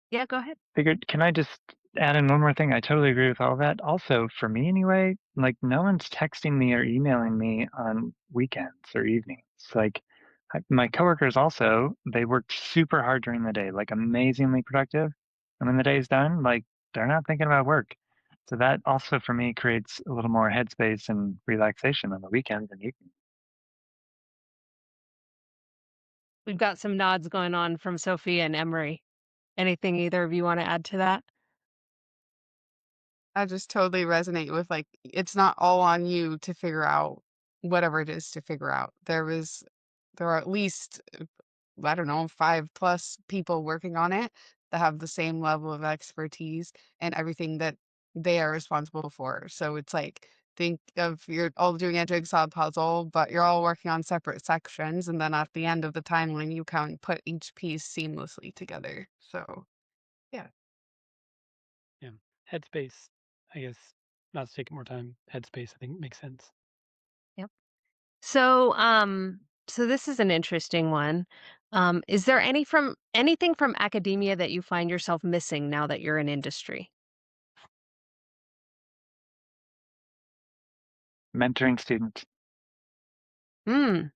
Yeah, go ahead. figured, can I just add in one more thing? I totally agree with all that. Also, for me anyway, like no one's texting me or emailing me on weekends or evenings. Like my coworkers also, they work super hard during the day, like amazingly productive. And when the day's done, like they're not thinking about work. So that also for me creates a little more headspace and relaxation on the weekends and evenings. We've got some nods going on from Sophia and Emery. Anything either of you want to add to that? I just totally resonate with, like, it's not all on you to figure out whatever it is to figure out. There are at least, I don't know, 5 plus people working on it that have the same level of expertise and everything that they are responsible for. So it's like, think of you're all doing a jigsaw puzzle, but you're all working on separate sections, and then at the end of the timeline, you can put each piece seamlessly together. So, yeah. Yeah. Headspace, I guess, not to take more time. Headspace, I think makes sense. Yep. So this is an interesting one. Is there anything from academia that you find yourself missing now that you're in industry? Mentoring students. Mm.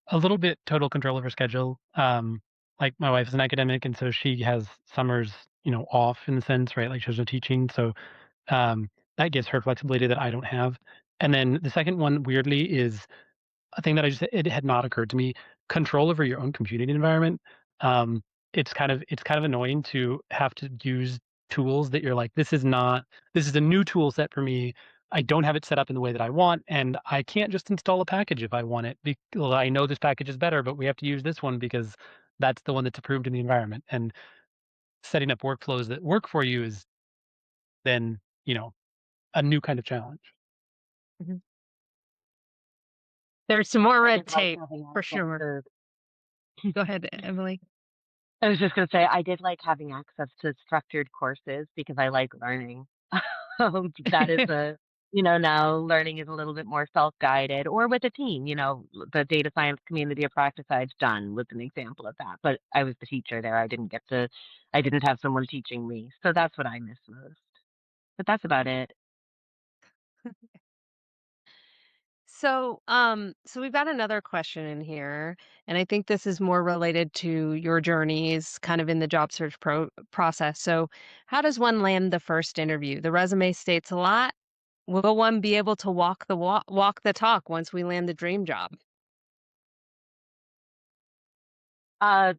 A little bit total control of her schedule. Like my wife is an academic, and so she has summers, off in the sense, right? Like she has no teaching, so that gives her flexibility that I don't have. And then the second one, weirdly, is a thing that it had not occurred to me. Control over your own computing environment. Um, it's kind of annoying to have to use tools that you're like, this is a new tool set for me. I don't have it set up in the way that I want, and I can't just install a package if I want it because I know this package is better, but we have to use this one because that's the one that's approved in the environment. And setting up workflows that work for you is then, a new kind of challenge. Mhm. There's some more I red did like tape having for access sure. to Go ahead, Emily. I was just gonna say, I did like having access to structured courses because I like learning. That is now learning is a little bit more self-guided or with a team, the data science community of practice I've done was an example of that. But I was the teacher there. I didn't have someone teaching me. So that's what I miss most. But that's about it. So we've got another question in here, and I think this is more related to your journeys kind of in the job search process. So, how does one land the first interview? The resume states a lot. Will one be able to walk the talk once we land the dream job? Uh,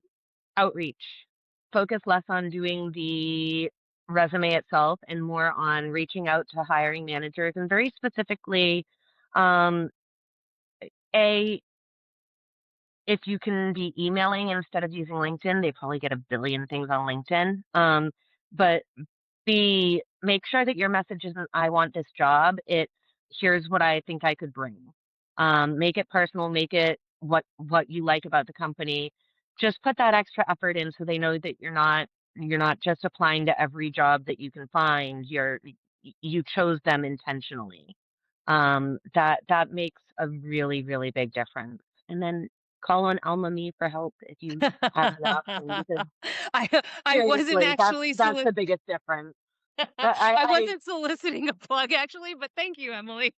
Outreach. Focus less on doing the resume itself and more on reaching out to hiring managers and very specifically, um, A, if you can be emailing instead of using LinkedIn, they probably get a billion things on LinkedIn. But B, make sure that your message isn't "I want this job." It's "Here's what I think I could bring." Make it personal. Make it what you like about the company. Just put that extra effort in so they know that you're not just applying to every job that you can find. You chose them intentionally. That makes a really, really big difference. And then call on Alma Me for help if you have the option, because I wasn't seriously, actually that's the biggest difference. That I wasn't soliciting a plug actually, but thank you, Emily.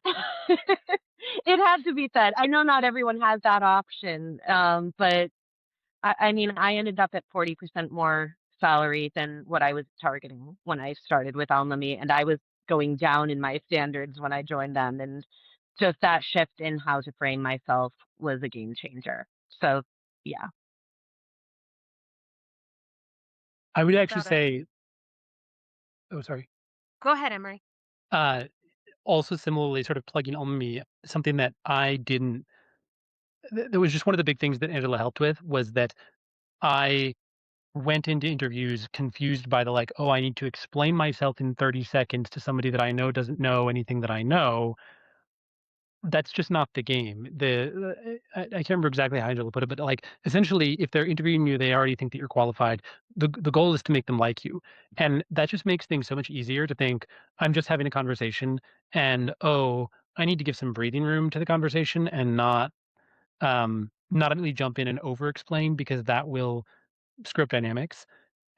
it had to be said. I know not everyone has that option, but I mean, I ended up at 40% more salary than what I was targeting when I started with Alma Me, and I was going down in my standards when I joined them, and just that shift in how to frame myself was a game changer. So, yeah. I would What actually about it? say, oh, sorry. Go ahead, Emery. Uh, Also similarly, sort of plugging on me, something that I didn't. That was just one of the big things that Angela helped with was that I went into interviews confused by the like, oh, I need to explain myself in 30 seconds to somebody that I know doesn't know anything that I know. That's just not the game. I can't remember exactly how Angela put it, but like essentially, if they're interviewing you, they already think that you're qualified. The goal is to make them like you, and that just makes things so much easier to think I'm just having a conversation, and oh, I need to give some breathing room to the conversation and not immediately jump in and over explain because that will screw up dynamics.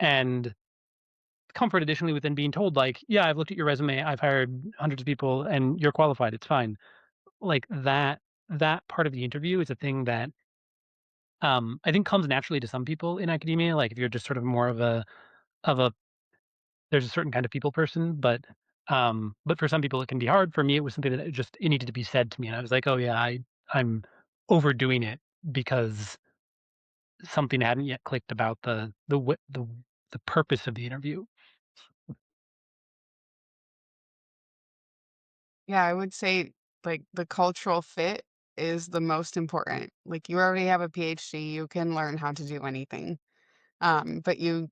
And comfort additionally within being told like, yeah, I've looked at your resume, I've hired hundreds of people, and you're qualified. It's fine like that part of the interview is a thing that I think comes naturally to some people in academia. Like if you're just sort of more of a there's a certain kind of people person, but for some people it can be hard. For me, it was something that it needed to be said to me, and I was like, oh yeah, I'm overdoing it because something hadn't yet clicked about the the purpose of the interview. Yeah, I would say like the cultural fit is the most important. Like you already have a PhD, you can learn how to do anything. But you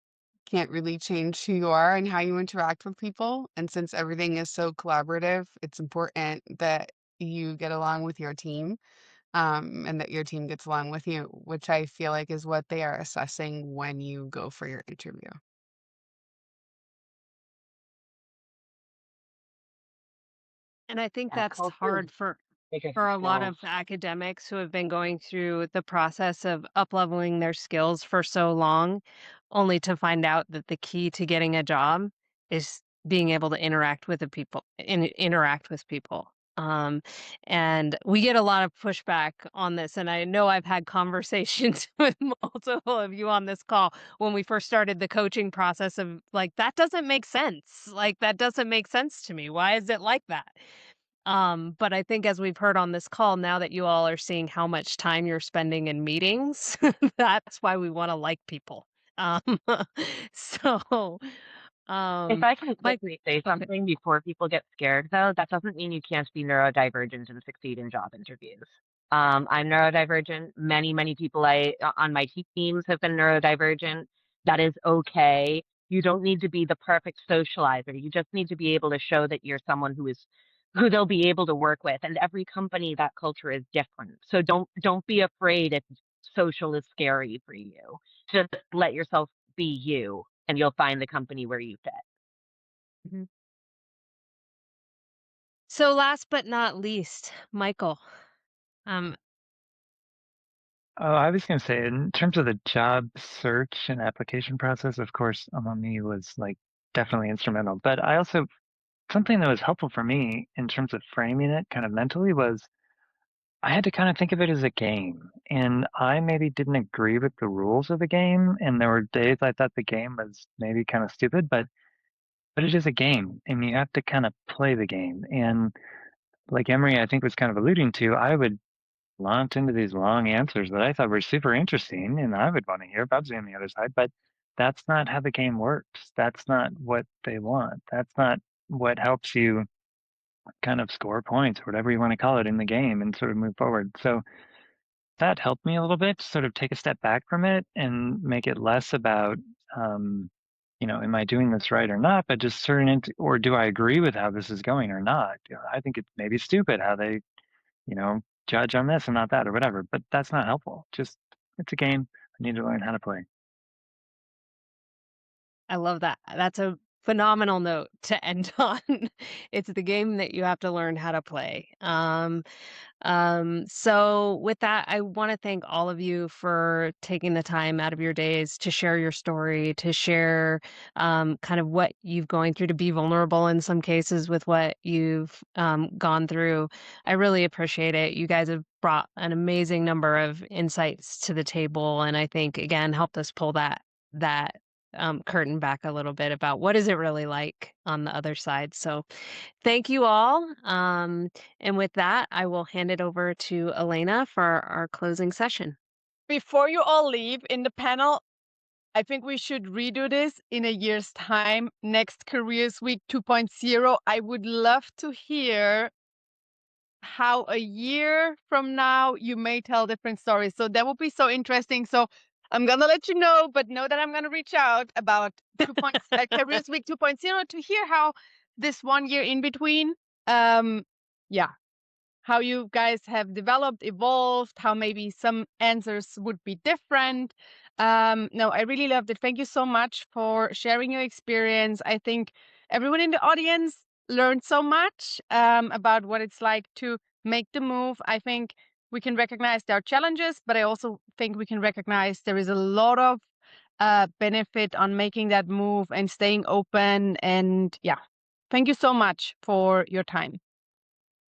can't really change who you are and how you interact with people. And since everything is so collaborative, it's important that you get along with your team, and that your team gets along with you, which I feel like is what they are assessing when you go for your interview. And I think Yeah, that's culture is hard bigger for than a lot skills. of academics who have been going through the process of up-leveling their skills for so long, only to find out that the key to getting a job is being able to interact with people. And we get a lot of pushback on this, and I know I've had conversations with multiple of you on this call when we first started the coaching process of like, that doesn't make sense. Like, that doesn't make sense to me. Why is it like that? But I think as we've heard on this call, now that you all are seeing how much time you're spending in meetings, that's why we want to like people. Um, so, If um, I can Mike, quickly say okay. something before people get scared, though, that doesn't mean you can't be neurodivergent and succeed in job interviews. I'm neurodivergent. Many people on my teams have been neurodivergent. That is okay. You don't need to be the perfect socializer. You just need to be able to show that you're someone who they'll be able to work with. And every company, that culture is different. So don't be afraid if social is scary for you. Just let yourself be you, and you'll find the company where you fit. Mhm. So last but not least, Michael. Um, Oh, I was going to say, in terms of the job search and application process, of course, Amami was like definitely instrumental. But I also, something that was helpful for me in terms of framing it kind of mentally was I had to kind of think of it as a game. And I maybe didn't agree with the rules of the game. And there were days I thought the game was maybe kind of stupid, but it is a game and you have to kind of play the game. And like Emery, I think was kind of alluding to, I would launch into these long answers that I thought were super interesting and I would want to hear about on the other side, but that's not how the game works. That's not what they want. That's not what helps you kind of score points or whatever you want to call it in the game and sort of move forward. So that helped me a little bit to sort of take a step back from it and make it less about, um, am I doing this right or not? But just or do I agree with how this is going or not? I think it's maybe stupid how they judge on this and not that or whatever, but that's not helpful. Just it's a game. I need to learn how to play. I love that. That's a phenomenal note to end on. It's the game that you have to learn how to play. So with that, I want to thank all of you for taking the time out of your days to share your story, to share kind of what you've going through, to be vulnerable in some cases with what you've gone through. I really appreciate it. You guys have brought an amazing number of insights to the table, and I think again helped us pull that curtain back a little bit about what is it really like on the other side. So thank you all. And with that, I will hand it over to Elena for our closing session. Before you all leave in the panel, I think we should redo this in a year's time. Next Careers Week 2.0. I would love to hear how a year from now you may tell different stories. So that would be so interesting. So I'm going to let you know, but know that I'm going to reach out about Careers Week 2.0 to hear how this 1 year in between, yeah, how you guys have developed, evolved, how maybe some answers would be different. No, I really loved it. Thank you so much for sharing your experience. I think everyone in the audience learned so much about what it's like to make the move. I think we can recognize there are challenges, but I also think we can recognize there is a lot of benefit on making that move and staying open. And yeah, thank you so much for your time.